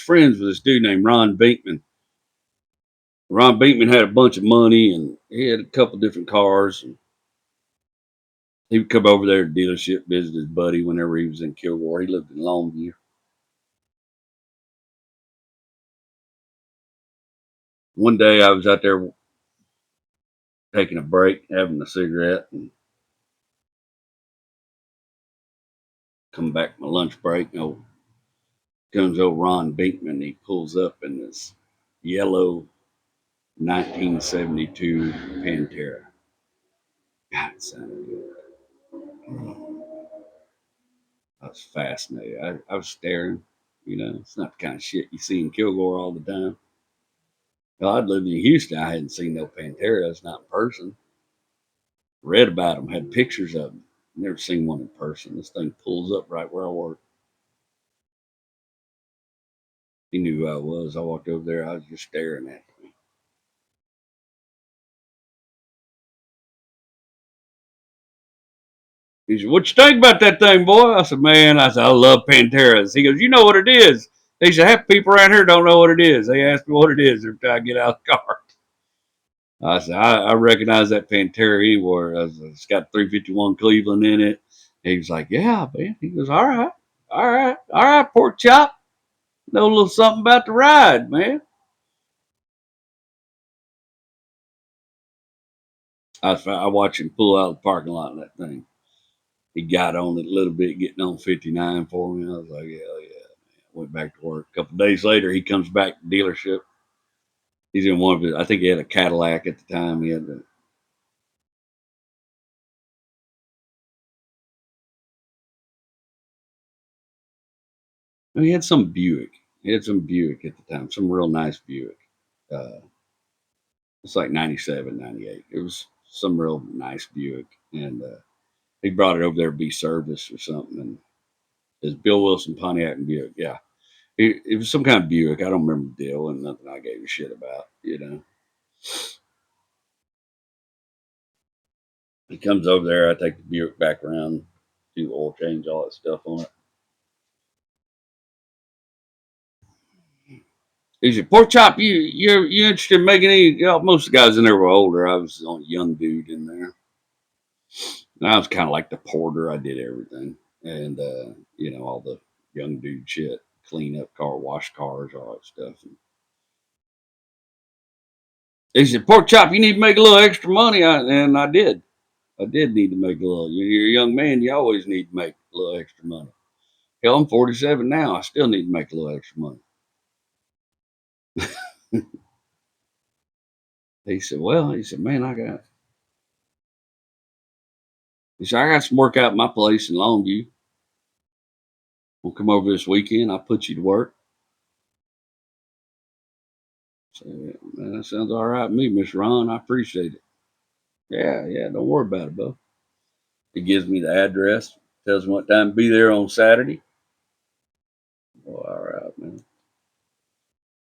friends with this dude named Ron Binkman. Ron Binkman had a bunch of money and he had a couple different cars. And he would come over there to the dealership, visit his buddy whenever he was in Kilgore. He lived in Longview. One day I was out there taking a break, having a cigarette, and come back from my lunch break. Comes old Ron Binkman. He pulls up in this yellow 1972 Pantera. God, it sounded good. I was fascinated. I was staring. It's not the kind of shit you see in Kilgore all the time. Well, I'd lived in Houston. I hadn't seen no Panteras, not in person. Read about them, had pictures of them. Never seen one in person. This thing pulls up right where I work. He knew who I was. I walked over there. I was just staring at him. He said, "What you think about that thing, boy?" I said, "Man," I love Panteras. He goes, "You know what it is?" He said, "Half people around here don't know what it is. They ask me what it is every time I get out of the car." I said, I recognize that Pantera anywhere. It's got 351 Cleveland in it. He was like, "Yeah, man." He goes, "All right, all right, all right, pork chop. Know a little something about the ride, man." I watched him pull out of the parking lot in that thing. He got on it a little bit, getting on 59 for me. I was like, "Yeah, yeah." Went back to work. A couple of days later, he comes back to the dealership. He's in one of his, I think he had a Cadillac at the time. He had some Buick. He had some Buick at the time, some real nice Buick. Uh, it's like 97, 98. It was some real nice Buick. And he brought it over there to be serviced or something. And it's Bill Wilson Pontiac and Buick. Yeah. It was some kind of Buick. I don't remember the deal and nothing I gave a shit about. He comes over there. I take the Buick back around, do oil change, all that stuff on it. He said, "Pork chop, you interested in making any?" Most of the guys in there were older. I was the only young dude in there. And I was kind of like the porter. I did everything, and all the young dude shit, clean up car, wash cars, all that stuff. And he said, "Pork chop, you need to make a little extra money," and I did. I did need to make a little. You're a young man. You always need to make a little extra money. Hell, I'm 47 now. I still need to make a little extra money. He said, "Well," he said, "Man, I got." He said, "I got some work out at my place in Longview. We'll come over this weekend. I'll put you to work." I said, "Yeah, man, that sounds all right to me, Miss Ron. I appreciate it." Yeah, yeah, don't worry about it, bud. He gives me the address, tells me what time to be there on Saturday. Well, all right, man.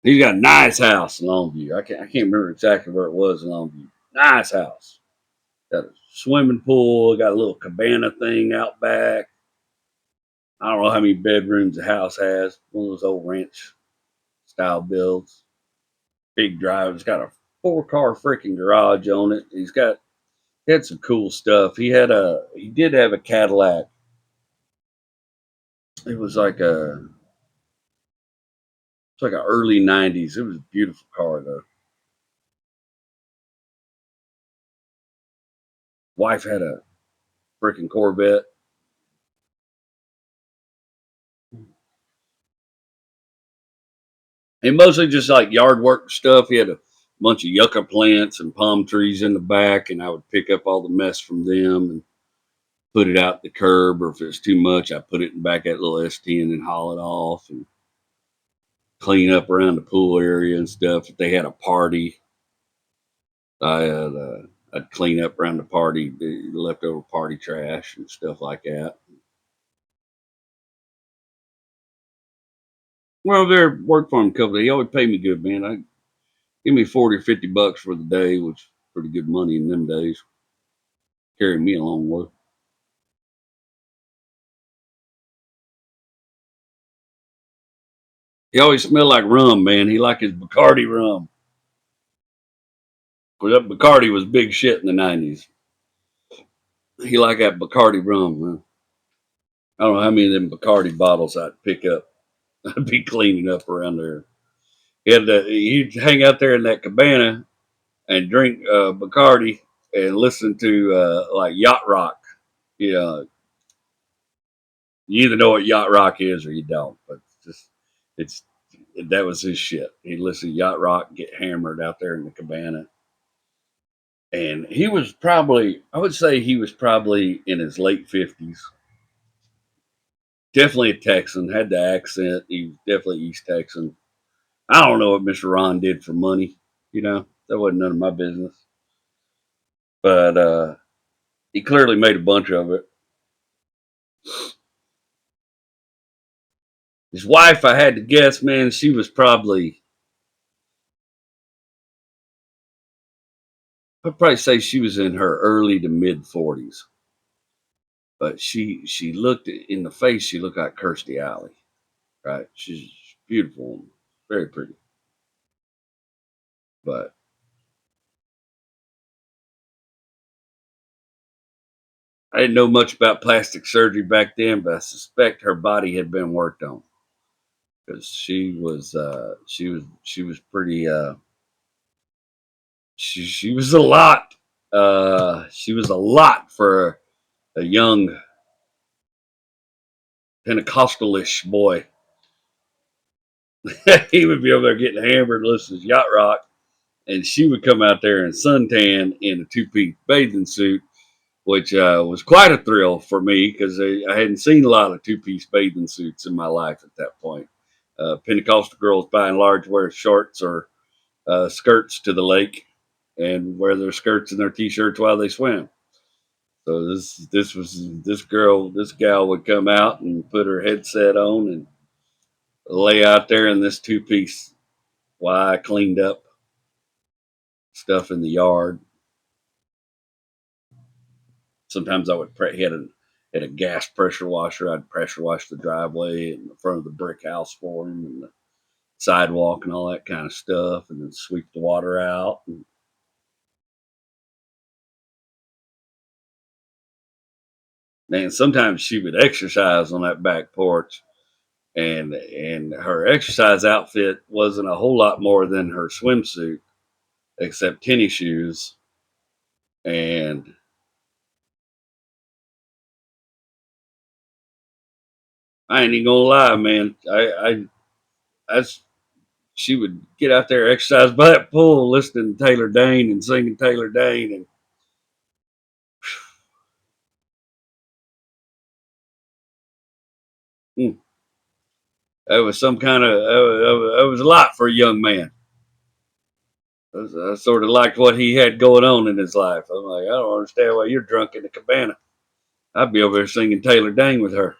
He's got a nice house in Longview. I can't remember exactly where it was in Longview. Nice house. Got a swimming pool. Got a little cabana thing out back. I don't know how many bedrooms the house has. One of those old ranch style builds. Big drive. It's got a 4-car freaking garage on it. He had some cool stuff. He did have a Cadillac. It was like an early '90s. It was a beautiful car though. Wife had a freaking Corvette. And mostly just like yard work stuff. He had a bunch of yucca plants and palm trees in the back, and I would pick up all the mess from them and put it out the curb, or if it's too much, I put it in back that little S10 and haul it off and clean up around the pool area and stuff. If they had a party, I'd clean up around the party, the leftover party trash and stuff like that. Well, there worked for him a couple of days. He always paid me good, man. I give me 40 or $50 for the day, which is pretty good money in them days. Carried me a long way. He always smelled like rum, man. He liked his Bacardi rum. Because that Bacardi was big shit in the '90s. He liked that Bacardi rum, man. I don't know how many of them Bacardi bottles I'd pick up. I'd be cleaning up around there. He'd hang out there in that cabana and drink Bacardi and listen to like yacht rock. You know, you either know what yacht rock is or you don't. But it's that was his shit. He listened to yacht rock, get hammered out there in the cabana, and he was probably, I would say, he was probably in his late 50s. Definitely a Texan, had the accent. He was definitely East Texan. I don't know what Mr. Ron did for money. That wasn't none of my business. But he clearly made a bunch of it. His wife, I had to guess, man, she was probably, I'd probably say she was in her early to mid 40s. But she looked in the face, she looked like Kirstie Alley, right? She's beautiful, very pretty. But I didn't know much about plastic surgery back then, but I suspect her body had been worked on because she was pretty she was a lot. She was a lot for a young Pentecostalish boy. He would be over there getting hammered, listening to yacht rock, and she would come out there in suntan in a 2-piece bathing suit, which was quite a thrill for me because I hadn't seen a lot of 2-piece bathing suits in my life at that point. Pentecostal girls, by and large, wear shorts or skirts to the lake and wear their skirts and their t-shirts while they swim. So this gal would come out and put her headset on and lay out there in this 2-piece while I cleaned up stuff in the yard. Sometimes I would had a gas pressure washer. I'd pressure wash the driveway and the front of the brick house for him and the sidewalk and all that kind of stuff, and then sweep the water out. And Man, sometimes she would exercise on that back porch, and her exercise outfit wasn't a whole lot more than her swimsuit, except tennis shoes. And I ain't even gonna lie, man. I she would get out there, exercise by that pool, listening to Taylor Dane and singing Taylor Dane, and mm, that was some kind of it was a lot for a young man. I sort of liked what he had going on in his life. I'm like, I don't understand why you're drunk in the cabana. I'd be over there singing Taylor Dane with her.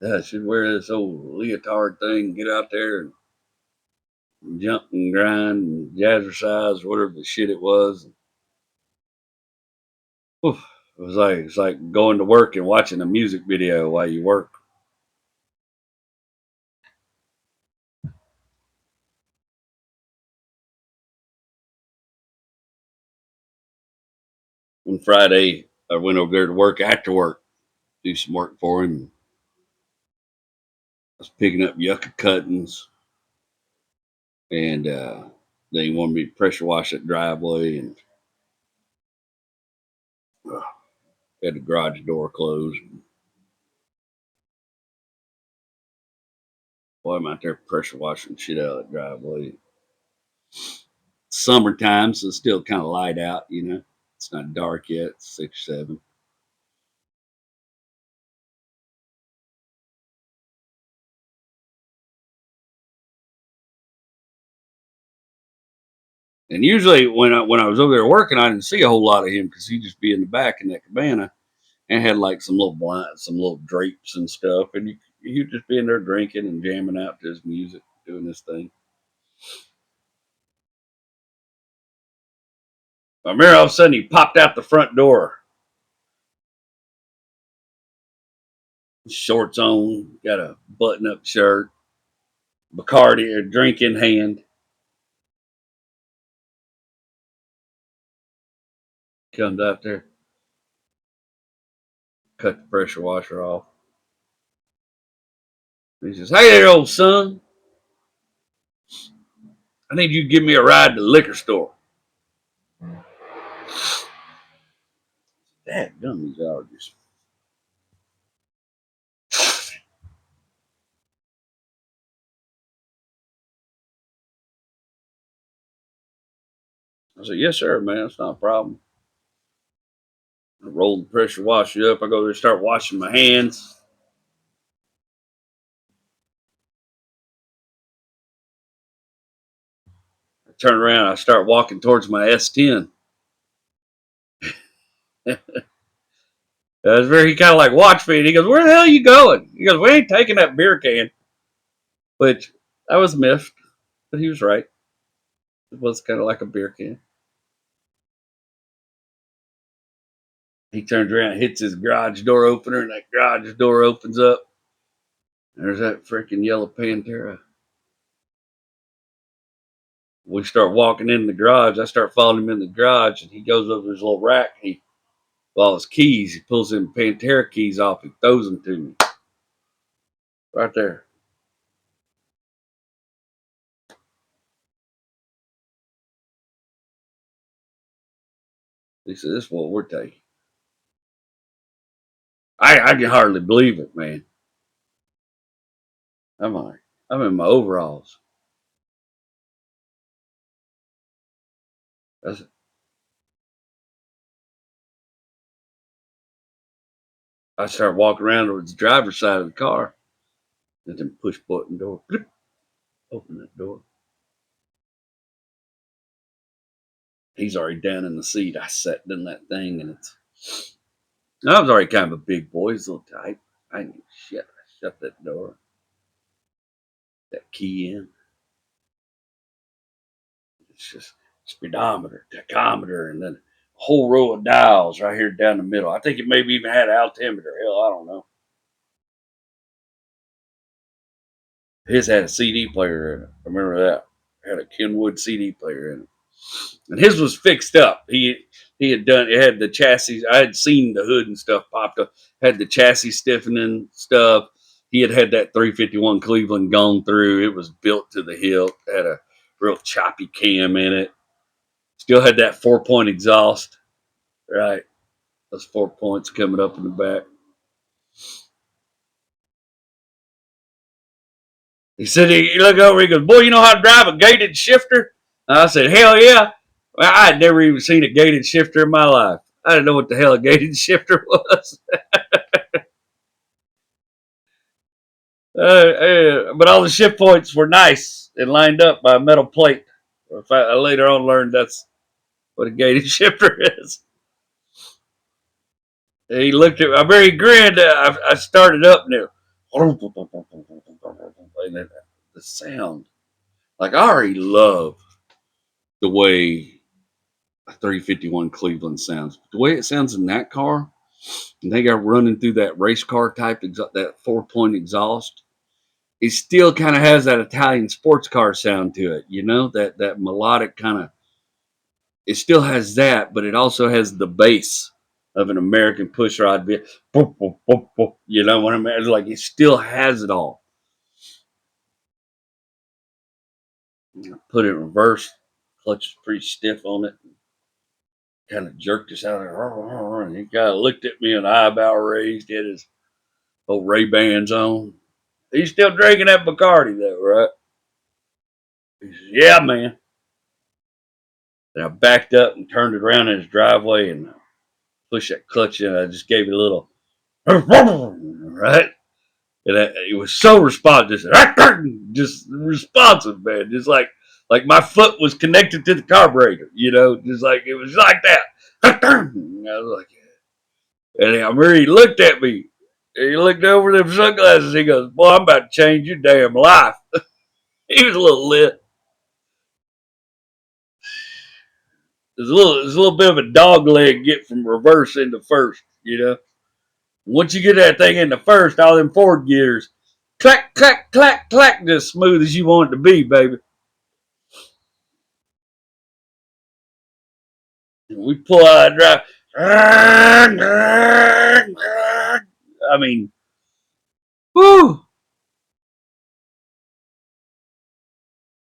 Yeah, she'd wear this old leotard thing, get out there and jump and grind and jazzercise, whatever the shit it was. Oof, it's like going to work and watching a music video while you work. One Friday, I went over there to work after work, do some work for him. I was picking up yucca cuttings, and then he wanted me to pressure wash that driveway, and uh, had the garage door closed. Boy, I'm out there pressure washing shit out of the driveway. Summertime, so it's still kind of light out, you know. It's not dark yet, it's 6, 7. And usually when I was over there working, I didn't see a whole lot of him because he'd just be in the back in that cabana and had like some little blinds, some little drapes and stuff, and he'd just be in there drinking and jamming out to his music, doing this thing. I remember all of a sudden he popped out the front door, shorts on, got a button-up shirt, Bacardi or drink in hand, comes out there, cut the pressure washer off. He says, "Hey there, old son, I need you to give me a ride to the liquor store." Dad, gum these allergies. I said, "Yes, sir, man. It's not a problem." I roll the pressure washer up. I go there, start washing my hands. I turn around. I start walking towards my S10. That's where he kind of like watched me, and he goes, "Where the hell are you going?" He goes, "We ain't taking that beer can." Which I was miffed, but he was right. It was kind of like a beer can. He turns around, hits his garage door opener, and that garage door opens up. There's that freaking yellow Pantera. We start walking in the garage. I start following him in the garage, and he goes over his little rack. He, all his keys, he pulls them Pantera keys off and throws them to me right there. He said, "This is what we're taking." I can hardly believe it, man. I'm like, I'm in my overalls. That's, I start walking around towards the driver's side of the car. And then push button door. Open that door. He's already down in the seat. I sat in that thing, and I was already kind of a big boy. He's a little tight. I knew shit. I shut that door, that key in. It's just speedometer, tachometer, and then a whole row of dials right here down the middle. I think it maybe even had an altimeter. Hell, I don't know. His had a CD player in it. I remember that. It had a Kenwood CD player in it. and his was fixed up. He had done it, had the chassis. I had seen the hood and stuff popped up, had the chassis stiffening stuff. He had that 351 Cleveland gone through. It was built to the hilt, had a real choppy cam in it. Still had that 4-point exhaust, right? Those 4 points coming up in the back. He said, he looked over, he goes, "Boy, you know how to drive a gated shifter?" And I said, "Hell yeah." Well, I had never even seen a gated shifter in my life. I didn't know what the hell a gated shifter was. But all the shift points were nice and lined up by a metal plate. I later on learned that's what a gated shifter is. And he looked at me. I very grinned. I started up there. And the sound. Like, I already love the way a 351 Cleveland sounds. The way it sounds in that car, and they got running through that race car type, that 4-point exhaust. It still kind of has that Italian sports car sound to it, that melodic kind of. It still has that, but it also has the bass of an American pushrod. You know what I mean? It's like it still has it all. Put it in reverse, clutch is pretty stiff on it. Kind of jerked us out, and he kind of looked at me, and eyebrow raised, had his old Ray-Bans on. He's still drinking that Bacardi, though, right? He says, "Yeah, man." And I backed up and turned it around in his driveway and pushed that clutch in. I just gave it a little, right? And it was so responsive, just responsive, man. Just like my foot was connected to the carburetor, just like it was like that. I was like, and I remember he looked at me. He looked over them sunglasses. He goes, "Boy, I'm about to change your damn life." He was a little lit. There's a little bit of a dog leg get from reverse into first. Once you get that thing into first, all them forward gears, clack, clack, clack, clack, just smooth as you want it to be, baby. And we pull out and drive. I mean, whoo.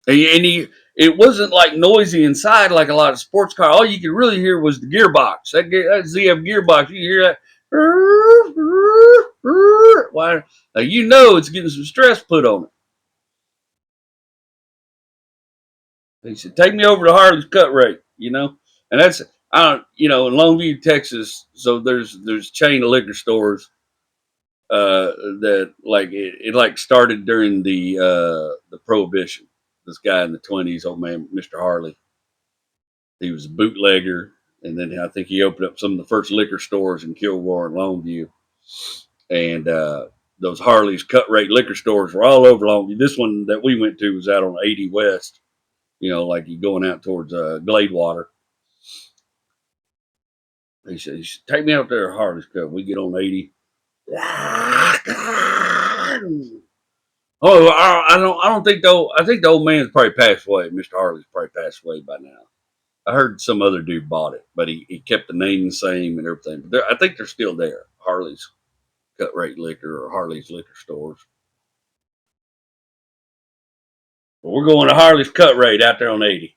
It wasn't like noisy inside like a lot of sports car. All you could really hear was the gearbox. That ZF gearbox, you hear that. Why? It's getting some stress put on it. He said, "Take me over to Harley's cut rate. And that's I don't, in Longview, Texas. So there's a chain of liquor stores that like it like started during the Prohibition. This guy in the 20s, old man, Mr. Harley, he was a bootlegger, and then I think he opened up some of the first liquor stores in Kilgore and Longview, and those Harley's cut rate liquor stores were all over Longview. This one that we went to was out on 80 West, like you going out towards Gladewater. He said, "Take me out there, Harley's cut." We get on 80. Oh, I don't think though. I think the old man's probably passed away. Mr. Harley's probably passed away by now. I heard some other dude bought it, but he kept the name the same and everything. But I think they're still there. Harley's cut rate liquor or Harley's liquor stores. But we're going to Harley's cut rate out there on 80.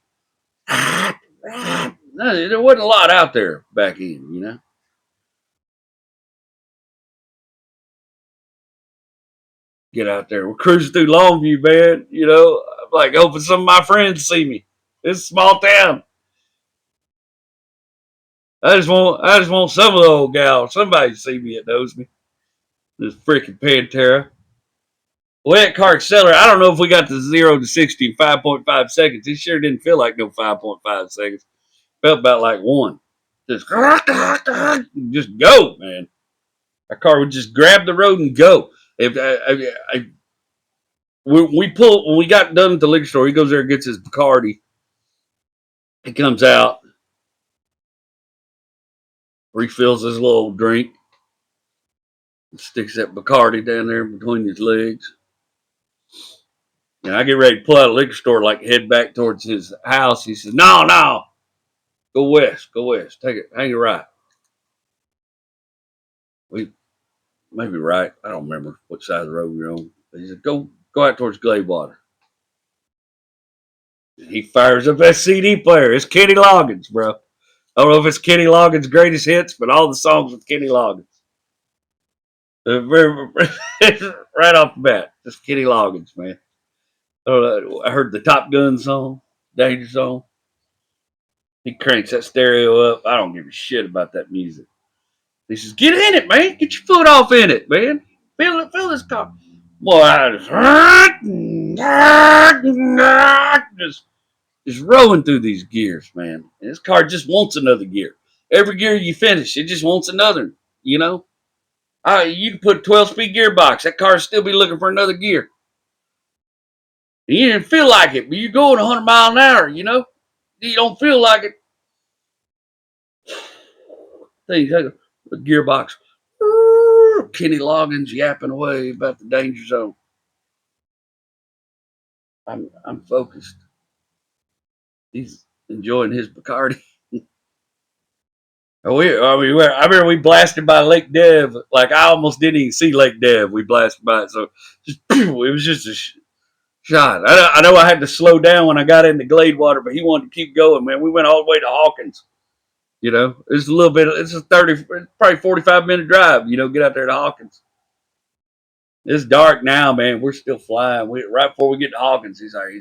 No, there wasn't a lot out there back in. Get out there. We're cruising through Longview, man. I'm like hoping some of my friends see me. It's a small town. I just want some of the old gals, somebody to see me that knows me. This freaking Pantera. Well, that car accelerated. I don't know if we got the 0 to 60 in 5.5 seconds. It sure didn't feel like no 5.5 seconds. It felt about like one. Just go, man. That car would just grab the road and go. If when we got done at the liquor store, he goes there and gets his Bacardi. He comes out, refills his little drink, sticks that Bacardi down there between his legs. And I get ready to pull out of the liquor store, like head back towards his house. He says, "No, no, go west, go west. Take it, hang it right." We maybe right. I don't remember what side of the road we were on. But he said, "Go out towards Gladewater." And he fires up that CD player. It's Kenny Loggins, bro. I don't know if it's Kenny Loggins' greatest hits, but all the songs with Kenny Loggins. Right off the bat, just Kenny Loggins, man. I heard the Top Gun song, Danger Zone. He cranks that stereo up. I don't give a shit about that music. He says, "Get in it, man. Get your foot off in it, man. Feel it, feel this car." Boy, just rolling through these gears, man. And this car just wants another gear. Every gear you finish, it just wants another. You know, you can put a 12-speed gearbox. That car still be looking for another gear. And you didn't feel like it, but you're going 100 miles an hour. You know, you don't feel like it. Then you take a gearbox. Kenny Loggins yapping away about the danger zone. I'm focused. He's enjoying his Bacardi. I remember we blasted by Lake Dev. Like I almost didn't even see Lake Dev. We blasted by it, so just it was just a shot. I know I had to slow down when I got into Gladewater, but he wanted to keep going. Man, we went all the way to Hawkins. You know, it's a little bit. It's a probably 45-minute drive. You know, get out there to Hawkins. It's dark now, man. We're still flying. Right before we get to Hawkins, he's like,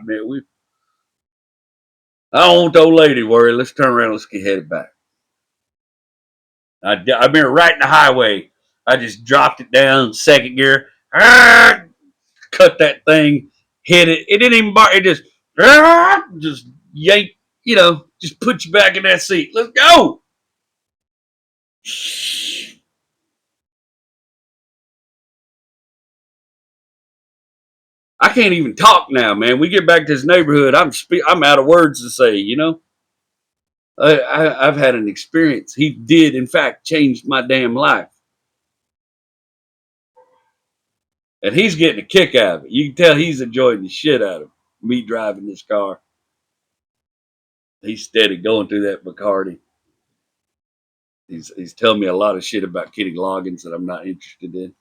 man, I don't want the old lady to worry. Let's turn around. Let's get headed back. I've been right in the highway. I just dropped it down, second gear. Cut that thing, hit it. It didn't even bar. It just yanked. You know, just put you back in that seat. Let's go. I can't even talk now, man. We get back to this neighborhood. I'm out of words to say. You know, I've had an experience. He did, in fact, change my damn life. And he's getting a kick out of it. You can tell he's enjoying the shit out of me driving this car. He's steady going through that Bacardi. He's telling me a lot of shit about Kenny Loggins that I'm not interested in.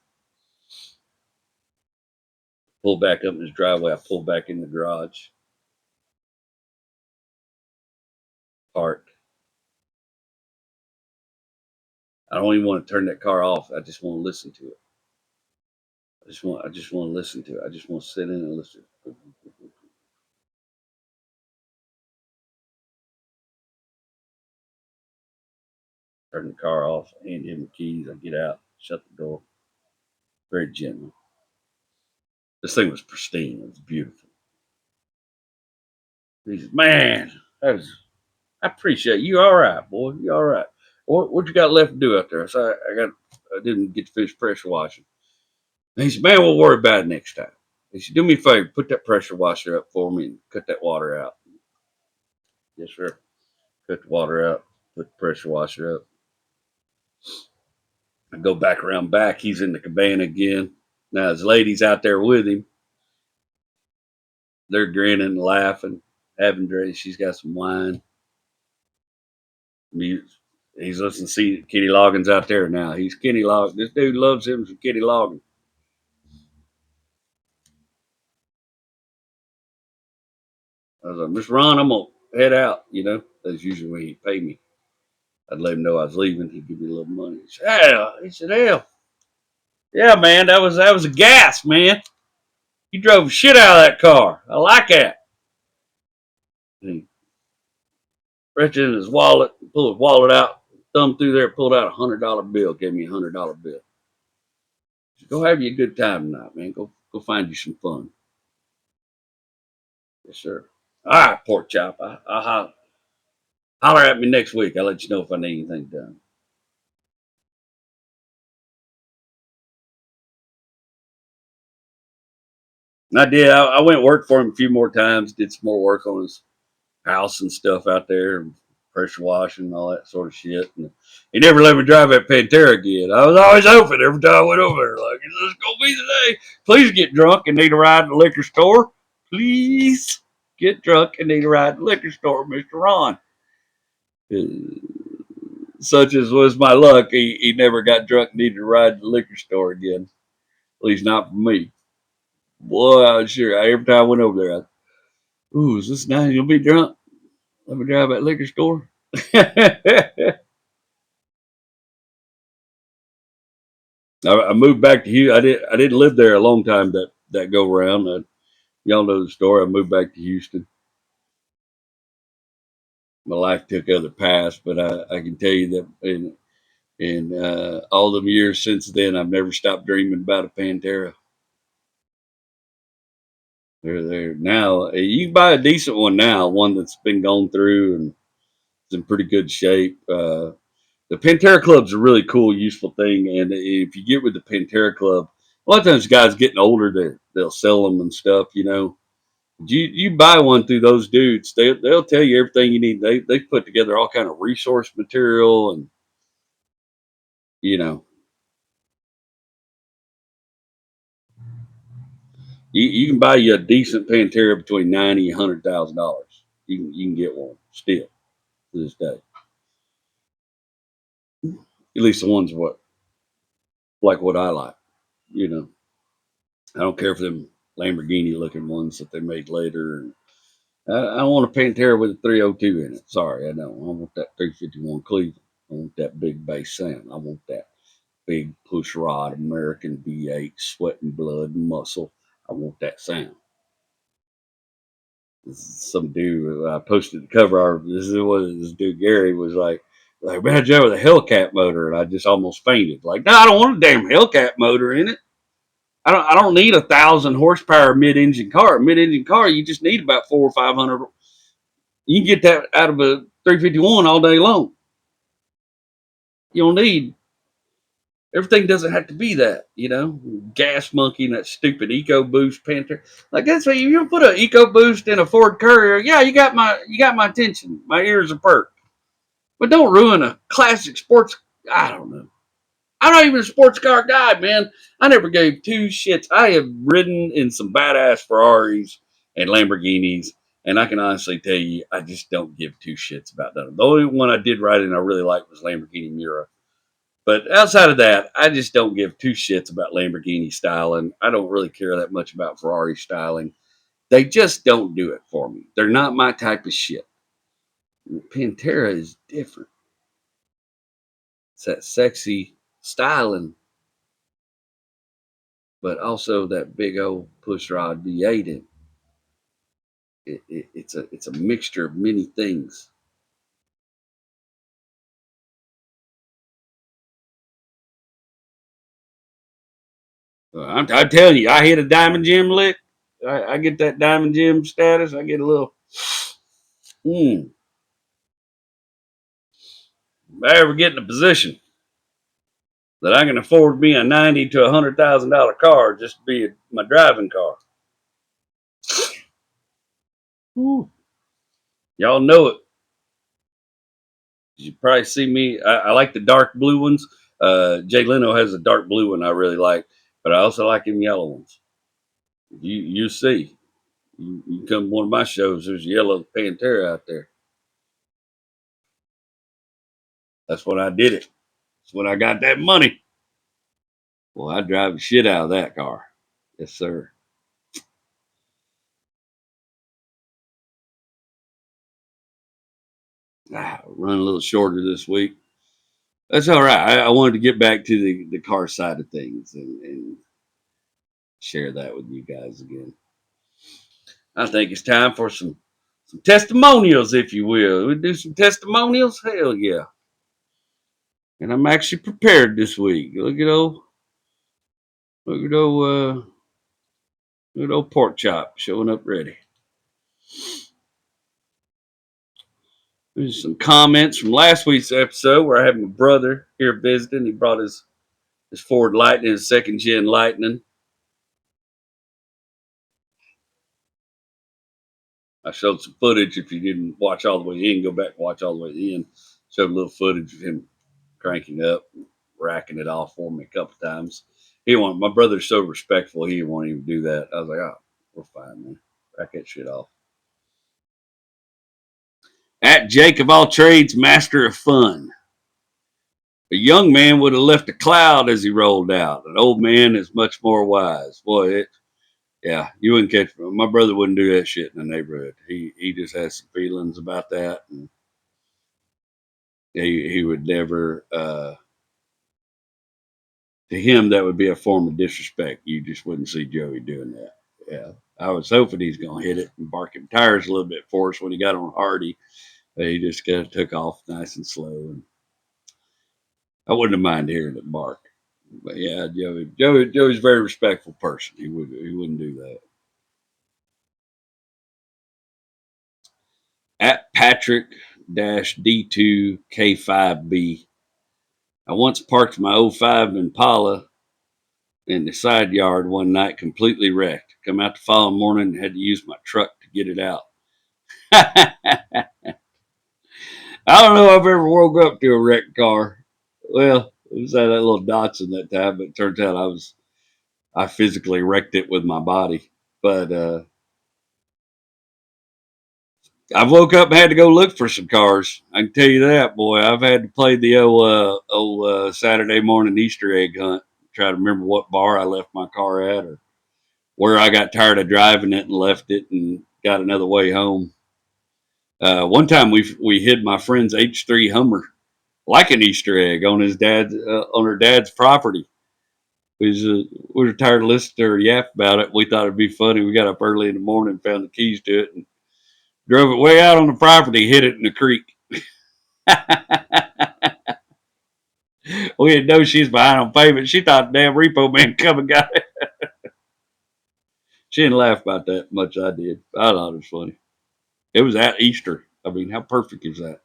Pull back up in his driveway. I pull back in the garage. Park. I don't even want to turn that car off. I just want to listen to it. I just want to listen to it. I just want to sit in and listen. Turn the car off, hand him the keys. I get out, shut the door. Very gently. This thing was pristine. It was beautiful. He says, "Man, I appreciate you. All right, boy. You all right? What you got left to do out there?" I said, I didn't get to finish pressure washing. And he said, "Man, we'll worry about it next time." He said, "Do me a favor, put that pressure washer up for me and cut that water out." Yes, sir. Cut the water out, put the pressure washer up. I go back around back. He's in the cabana again. Now his lady's out there with him. They're grinning and laughing, having drinks. She's got some wine. He's listening to see Kenny Loggins out there now. He's Kenny Loggins. This dude loves him some Kenny Loggins. I was like, "Miss Ron, I'm gonna head out." You know, that's usually when he'd pay me. I'd let him know I was leaving. He'd give me a little money. He said, "Hell," he said, "Hell, yeah, man, that was a gas, man. You drove the shit out of that car. I like that." And he reached in his wallet, pulled his wallet out, thumbed through there, pulled out $100 bill, gave me $100 bill. He said, "Go have you a good time tonight, man. Go find you some fun." Yes, sir. All right, pork chop. I'll holler at me next week. I'll let you know if I need anything done. And I did. I went and worked for him a few more times. Did some more work on his house and stuff out there. pressure washing and all that sort of shit. And he never let me drive that Pantera again. I was always hoping every time I went over there, like, is this gonna be the day? Please get drunk and need a ride to the liquor store. Please get drunk and need a ride to the liquor store, Mr. Ron. Such as was my luck, he never got drunk and needed a ride to the liquor store again. At least not for me. Boy, I was sure. Every time I went over there, ooh, is this night you'll be drunk? Let me drive that liquor store. I moved back to Houston. I didn't live there a long time that go around. Y'all know the story. I moved back to Houston. My life took other paths, but I can tell you that in all the years since then, I've never stopped dreaming about a Pantera. They're now. You can buy a decent one now, one that's been gone through and is in pretty good shape. The Pantera Club's a really cool, useful thing, and if you get with the Pantera Club, a lot of times guys getting older, they'll sell them and stuff, you know. You buy one through those dudes, they'll tell you everything you need. They put together all kind of resource material, and you know you can buy you a decent Pantera between $90,000 and $100,000. You can get one still to this day. At least the ones what I like, you know. I don't care for them Lamborghini looking ones that they make later. I don't want a Pantera with a 302 in it. Sorry, I don't. I want that 351 Cleveland. I want that big bass sound. I want that big push rod American V8 sweat and blood and muscle. I want that sound. Some dude I posted the cover art. This is what this dude Gary was like man, Joe with a Hellcat motor, and I just almost fainted. Like, no, I don't want a damn Hellcat motor in it. I don't need 1,000 horsepower mid-engine car. Mid-engine car, you just need about 400 or 500. You can get that out of a 351 all day long. You don't need everything. Doesn't have to be that, you know. Gas monkey and that stupid EcoBoost Panther. Like that's what you put an EcoBoost in a Ford Courier. Yeah, you got my attention. My ears are perked. But don't ruin a classic sports. I don't know. I'm not even a sports car guy, man. I never gave two shits. I have ridden in some badass Ferraris and Lamborghinis, and I can honestly tell you, I just don't give two shits about that. The only one I did ride in I really liked was Lamborghini Miura. But outside of that, I just don't give two shits about Lamborghini styling. I don't really care that much about Ferrari styling. They just don't do it for me. They're not my type of shit. Pantera is different. It's that sexy styling, but also that big old pushrod V8 in it's a mixture of many things. I'm telling you, I hit a diamond gem lick. I get that diamond gem status. I get a little. If I ever get in a position that I can afford me a $90,000 to $100,000 car just to be my driving car, whew, y'all know it. You probably see me. I like the dark blue ones. Jay Leno has a dark blue one I really like, but I also like them yellow ones. You see, you come to one of my shows. There's a yellow Pantera out there. That's when I did it. That's when I got that money. Well, I drive the shit out of that car. Yes, sir. Run a little shorter this week. That's all right. I wanted to get back to the car side of things and share that with you guys again. I think it's time for some testimonials, if you will. We do some testimonials? Hell yeah. And I'm actually prepared this week. Look at old pork chop showing up ready. There's some comments from last week's episode where I had my brother here visiting. He brought his Ford Lightning, his second gen Lightning. I showed some footage. If you didn't watch all the way in, go back and watch all the way in. Showed a little footage of him cranking up, racking it off for me a couple times. He want my brother's so respectful. He didn't want to even do that. I was like, oh, we're fine, man. Rack that shit off. At Jake of all trades, master of fun. A young man would have left a cloud as he rolled out. An old man is much more wise. Boy, yeah, you wouldn't catch me. My brother wouldn't do that shit in the neighborhood. He just has some feelings about that, and he would never. To him, that would be a form of disrespect. You just wouldn't see Joey doing that. Yeah, I was hoping he's gonna hit it and bark him tires a little bit for us when he got on Hardy. He just kind of took off nice and slow, and I wouldn't have minded hearing it bark. But yeah, Joey's a very respectful person. He wouldn't do that. At Patrick D2K5B. I once parked my '05 Impala in the side yard one night, completely wrecked. Come out the following morning and had to use my truck to get it out. I don't know if I've ever woke up to a wrecked car. Well, it was that little Datsun that time, but it turns out I physically wrecked it with my body. But I've woke up and had to go look for some cars. I can tell you that, boy. I've had to play the old Saturday morning Easter egg hunt. Try to remember what bar I left my car at, or where I got tired of driving it and left it and got another way home. One time we hid my friend's H3 Hummer like an Easter egg on his dad's on her dad's property. We were tired of listening to her yap about it. We thought it'd be funny. We got up early in the morning, found the keys to it, and drove it way out on the property, hid it in the creek. We didn't know she's behind on payment. She thought the damn repo man come and got it. She didn't laugh about that much. I did. I thought it was funny. It was at Easter. I mean, how perfect is that?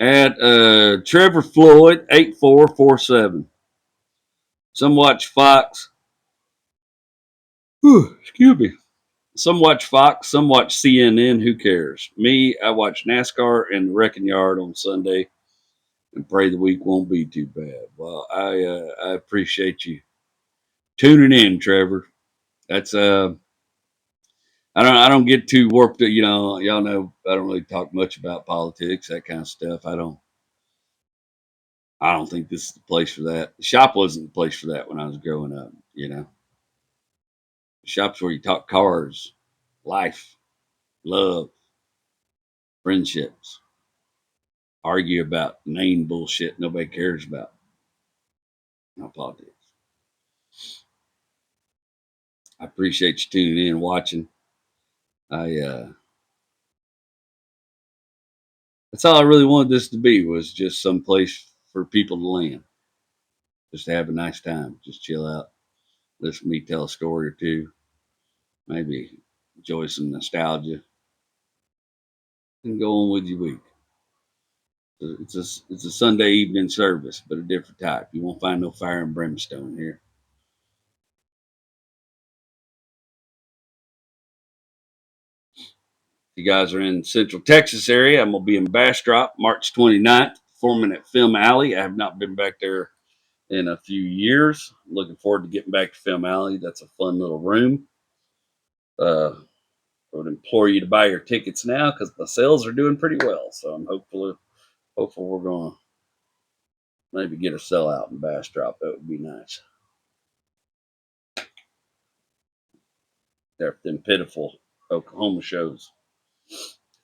At Trevor Floyd 8447. Some watch Fox. Whew, excuse me. Some watch Fox. Some watch CNN. Who cares? Me, I watch NASCAR and the Wrecking Yard on Sunday, and pray the week won't be too bad. Well, I appreciate you tuning in, Trevor. That's I don't get too warped. You know, y'all know I don't really talk much about politics, that kind of stuff. I don't think this is the place for that. The shop wasn't the place for that when I was growing up. You know, the shop's where you talk cars, life, love, friendships, argue about name bullshit nobody cares about. Not politics. I appreciate you tuning in and watching. I That's all I really wanted this to be, was just some place for people to land, just to have a nice time, just chill out, listen to me tell a story or two, maybe enjoy some nostalgia, and go on with your week. It's a Sunday evening service, but a different type. You won't find no fire and brimstone here. If you guys are in Central Texas area, I'm gonna be in Bastrop March 29th, performing at Film Alley. I have not been back there in a few years. Looking forward to getting back to Film Alley. That's a fun little room. I would implore you to buy your tickets now because the sales are doing pretty well. So I'm hopeful we're gonna maybe get a sellout in Bastrop. That would be nice. They're them pitiful Oklahoma shows.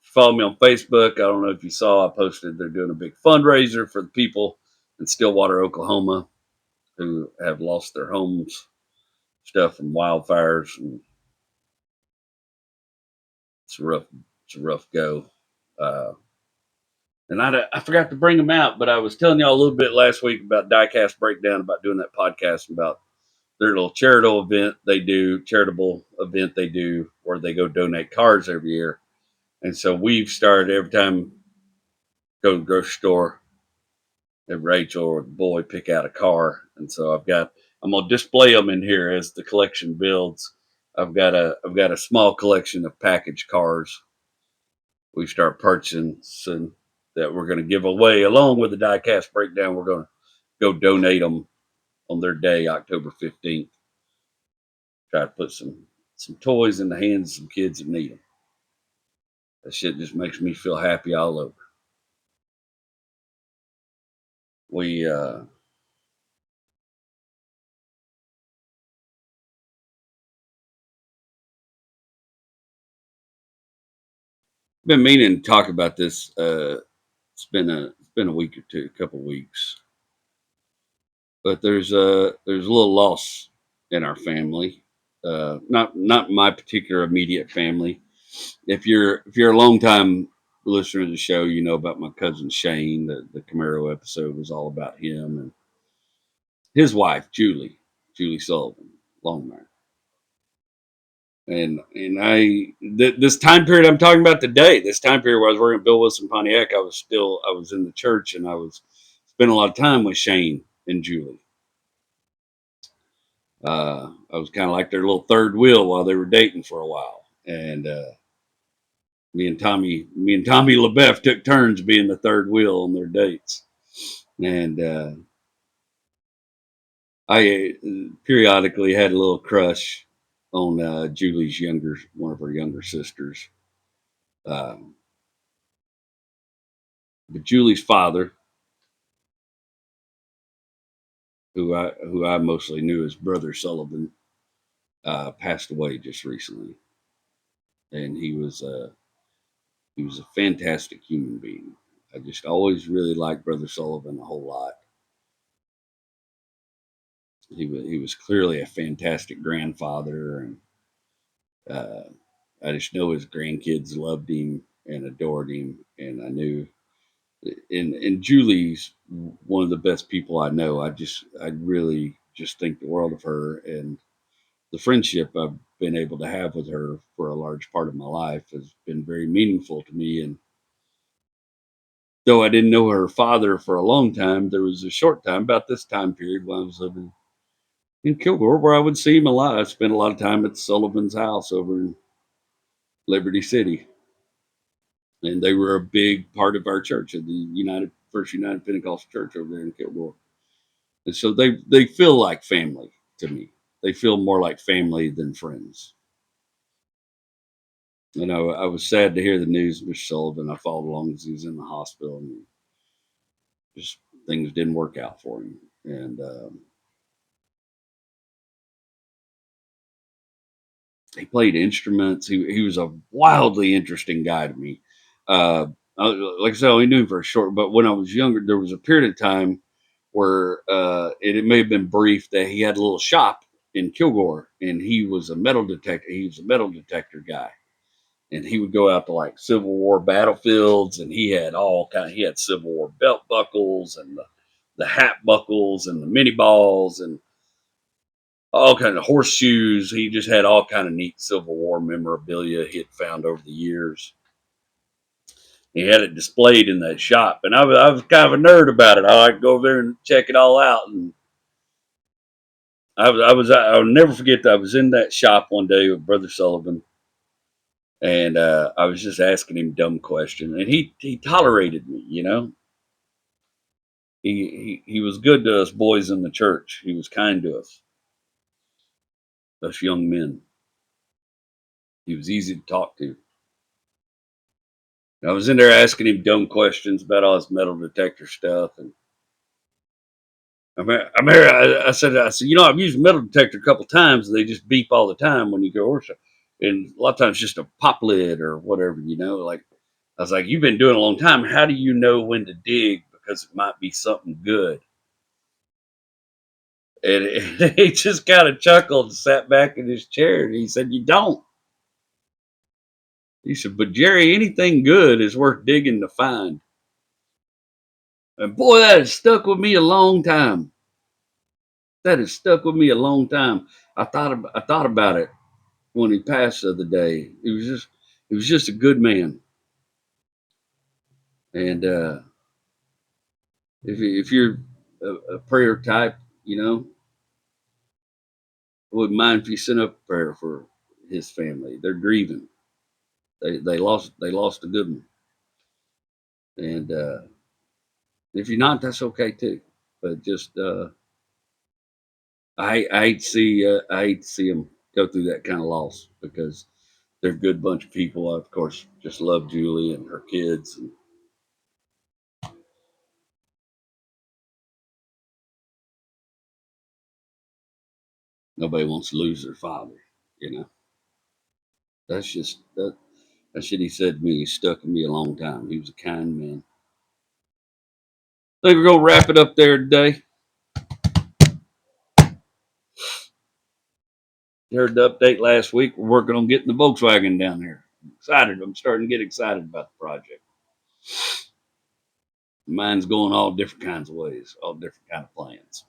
Follow me on Facebook. I don't know if you saw, I posted they're doing a big fundraiser for the people in Stillwater, Oklahoma, who have lost their homes, stuff from wildfires, and it's a rough, it's a rough go. Uh, and I forgot to bring them out, but I was telling y'all a little bit last week about Diecast Breakdown, about doing that podcast about their little charitable event they do where they go donate cars every year. And so we've started every time go to the grocery store, and Rachel or the boy pick out a car. And so I'm gonna display them in here as the collection builds. I've got a small collection of package cars we start purchasing that we're going to give away along with the diecast breakdown. We're going to go donate them on their day, October 15th. Try to put some toys in the hands of some kids that need them. That shit just makes me feel happy all over. We been meaning to talk about this. It's been a week or two, a couple weeks, but there's a little loss in our family. Not my particular immediate family. If you're a long time listener to the show, you know about my cousin Shane. The Camaro episode was all about him and his wife Julie Sullivan, Longmire. And this time period I'm talking about today, this time period where I was working at Bill Wilson Pontiac, I was in the church and I was spending a lot of time with Shane and Julie. I was kind of like their little third wheel while they were dating for a while, and me and Tommy LaBeouf took turns being the third wheel on their dates, and I periodically had a little crush on Julie's one of her younger sisters. Um, but Julie's father, who I mostly knew as Brother Sullivan, passed away just recently, and he was a fantastic human being. I just always really liked Brother Sullivan a whole lot. He was clearly a fantastic grandfather, and uh, I just know his grandkids loved him and adored him, and I knew. And Julie's one of the best people I know. I really just think the world of her, and the friendship I've been able to have with her for a large part of my life has been very meaningful to me. And though I didn't know her father for a long time, there was a short time about this time period when I was living in Kilgore where I would see him a lot. I spent a lot of time at Sullivan's house over in Liberty City, and they were a big part of our church, at the United Pentecostal Church over there in Kilgore. And so they feel like family to me. They feel more like family than friends. And I was sad to hear the news of Mr. Sullivan. I followed along as he was in the hospital, and just things didn't work out for him. And he played instruments. He was a wildly interesting guy to me. Uh, like I said, I only knew him for a short, but when I was younger, there was a period of time where it may have been brief that he had a little shop in Kilgore, and he was a metal detector. He was a metal detector guy, and he would go out to like Civil War battlefields, and he had all kind. He had Civil War belt buckles and the hat buckles and the mini balls and all kind of horseshoes. He just had all kind of neat Civil War memorabilia he had found over the years. He had it displayed in that shop, and I was kind of a nerd about it. I like to go over there and check it all out. And I'll never forget that I was in that shop one day with Brother Sullivan, and I was just asking him dumb questions, and he tolerated me. He was good to us boys in the church. He was kind to us young men. He was easy to talk to. I was in there asking him dumb questions about all his metal detector stuff, and I said, I've used a metal detector a couple times, and they just beep all the time when you go over stuff, and a lot of times just a pop lid or whatever, Like I was like, you've been doing it a long time. How do you know when to dig because it might be something good? And he just kind of chuckled and sat back in his chair, and he said, "You don't." He said, "But Jerry, anything good is worth digging to find." And boy, that has stuck with me a long time. That has stuck with me a long time. I thought about it when he passed the other day. He was just a good man. And if you're a prayer type, I wouldn't mind if you sent up a prayer for his family. They're grieving. They lost a good one. And if you're not, that's okay too. But just I hate to see them go through that kind of loss because they're a good bunch of people. I, of course, just love Julie and her kids. And nobody wants to lose their father. You know, that's just that shit he said to me. He stuck with me a long time. He was a kind man. I think we're gonna wrap it up there today. You heard the update last week. We're working on getting the Volkswagen down there. I'm excited. I'm starting to get excited about the project. Mine's going all different kinds of ways, all different kind of plans.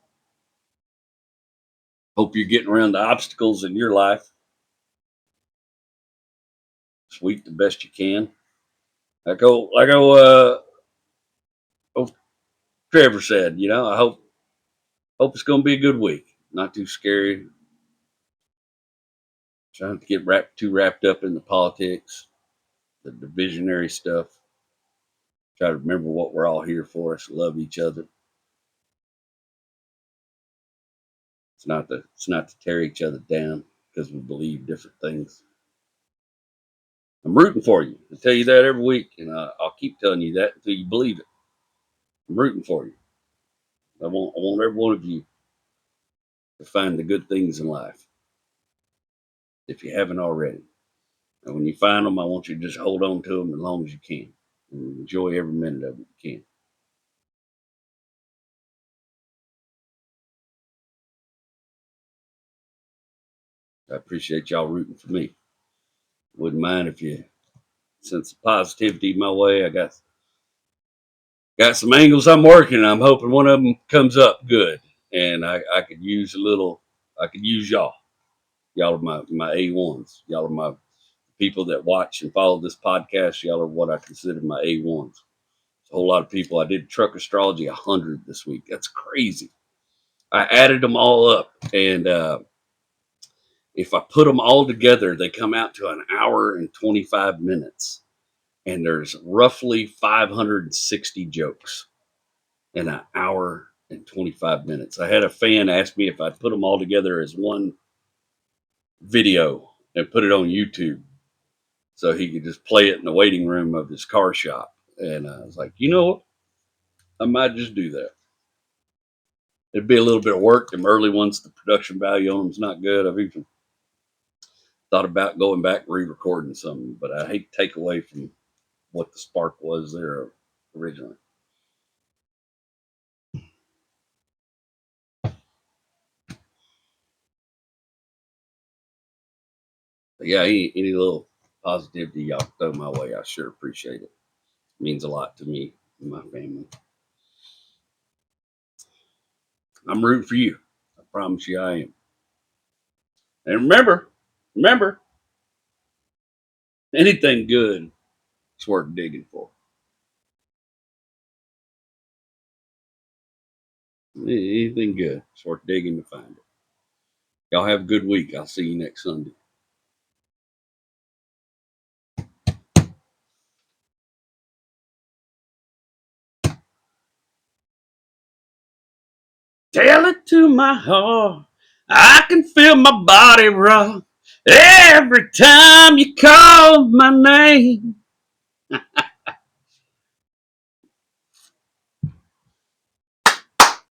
Hope you're getting around the obstacles in your life this week the best you can. Like Trevor said, I hope it's going to be a good week. Not too scary. Trying to get too wrapped up in the politics, the divisionary stuff. Try to remember what we're all here for. Us love each other. It's not to tear each other down because we believe different things. I'm rooting for you. I tell you that every week, and I'll keep telling you that until you believe it. I'm rooting for you. I want every one of you to find the good things in life if you haven't already. And when you find them, I want you to just hold on to them as long as you can and enjoy every minute of it you can. I appreciate y'all rooting for me. Wouldn't mind if you sent some positivity my way. I got some angles I'm working. I'm hoping one of them comes up good, and I could use a little. I could use y'all. Y'all are my A1s. Y'all are my people that watch and follow this podcast. Y'all are what I consider my A1s. It's a whole lot of people. I did Truck Astrology 100 this week. That's crazy. I added them all up, and if I put them all together, they come out to an hour and 25 minutes. And there's roughly 560 jokes in an hour and 25 minutes. I had a fan ask me if I'd put them all together as one video and put it on YouTube so he could just play it in the waiting room of his car shop. And I was like, you know what? I might just do that. It'd be a little bit of work. Them early ones, the production value on them's not good. I've even thought about going back and re-recording something, but I hate to take away from what the spark was there originally. But yeah, any little positivity y'all throw my way, I sure appreciate it. It means a lot to me and my family. I'm rooting for you. I promise you I am. And remember, anything good is worth digging for. Anything good, it's worth digging to find it. Y'all have a good week. I'll see you next Sunday. Tell it to my heart. I can feel my body rock every time you call my name.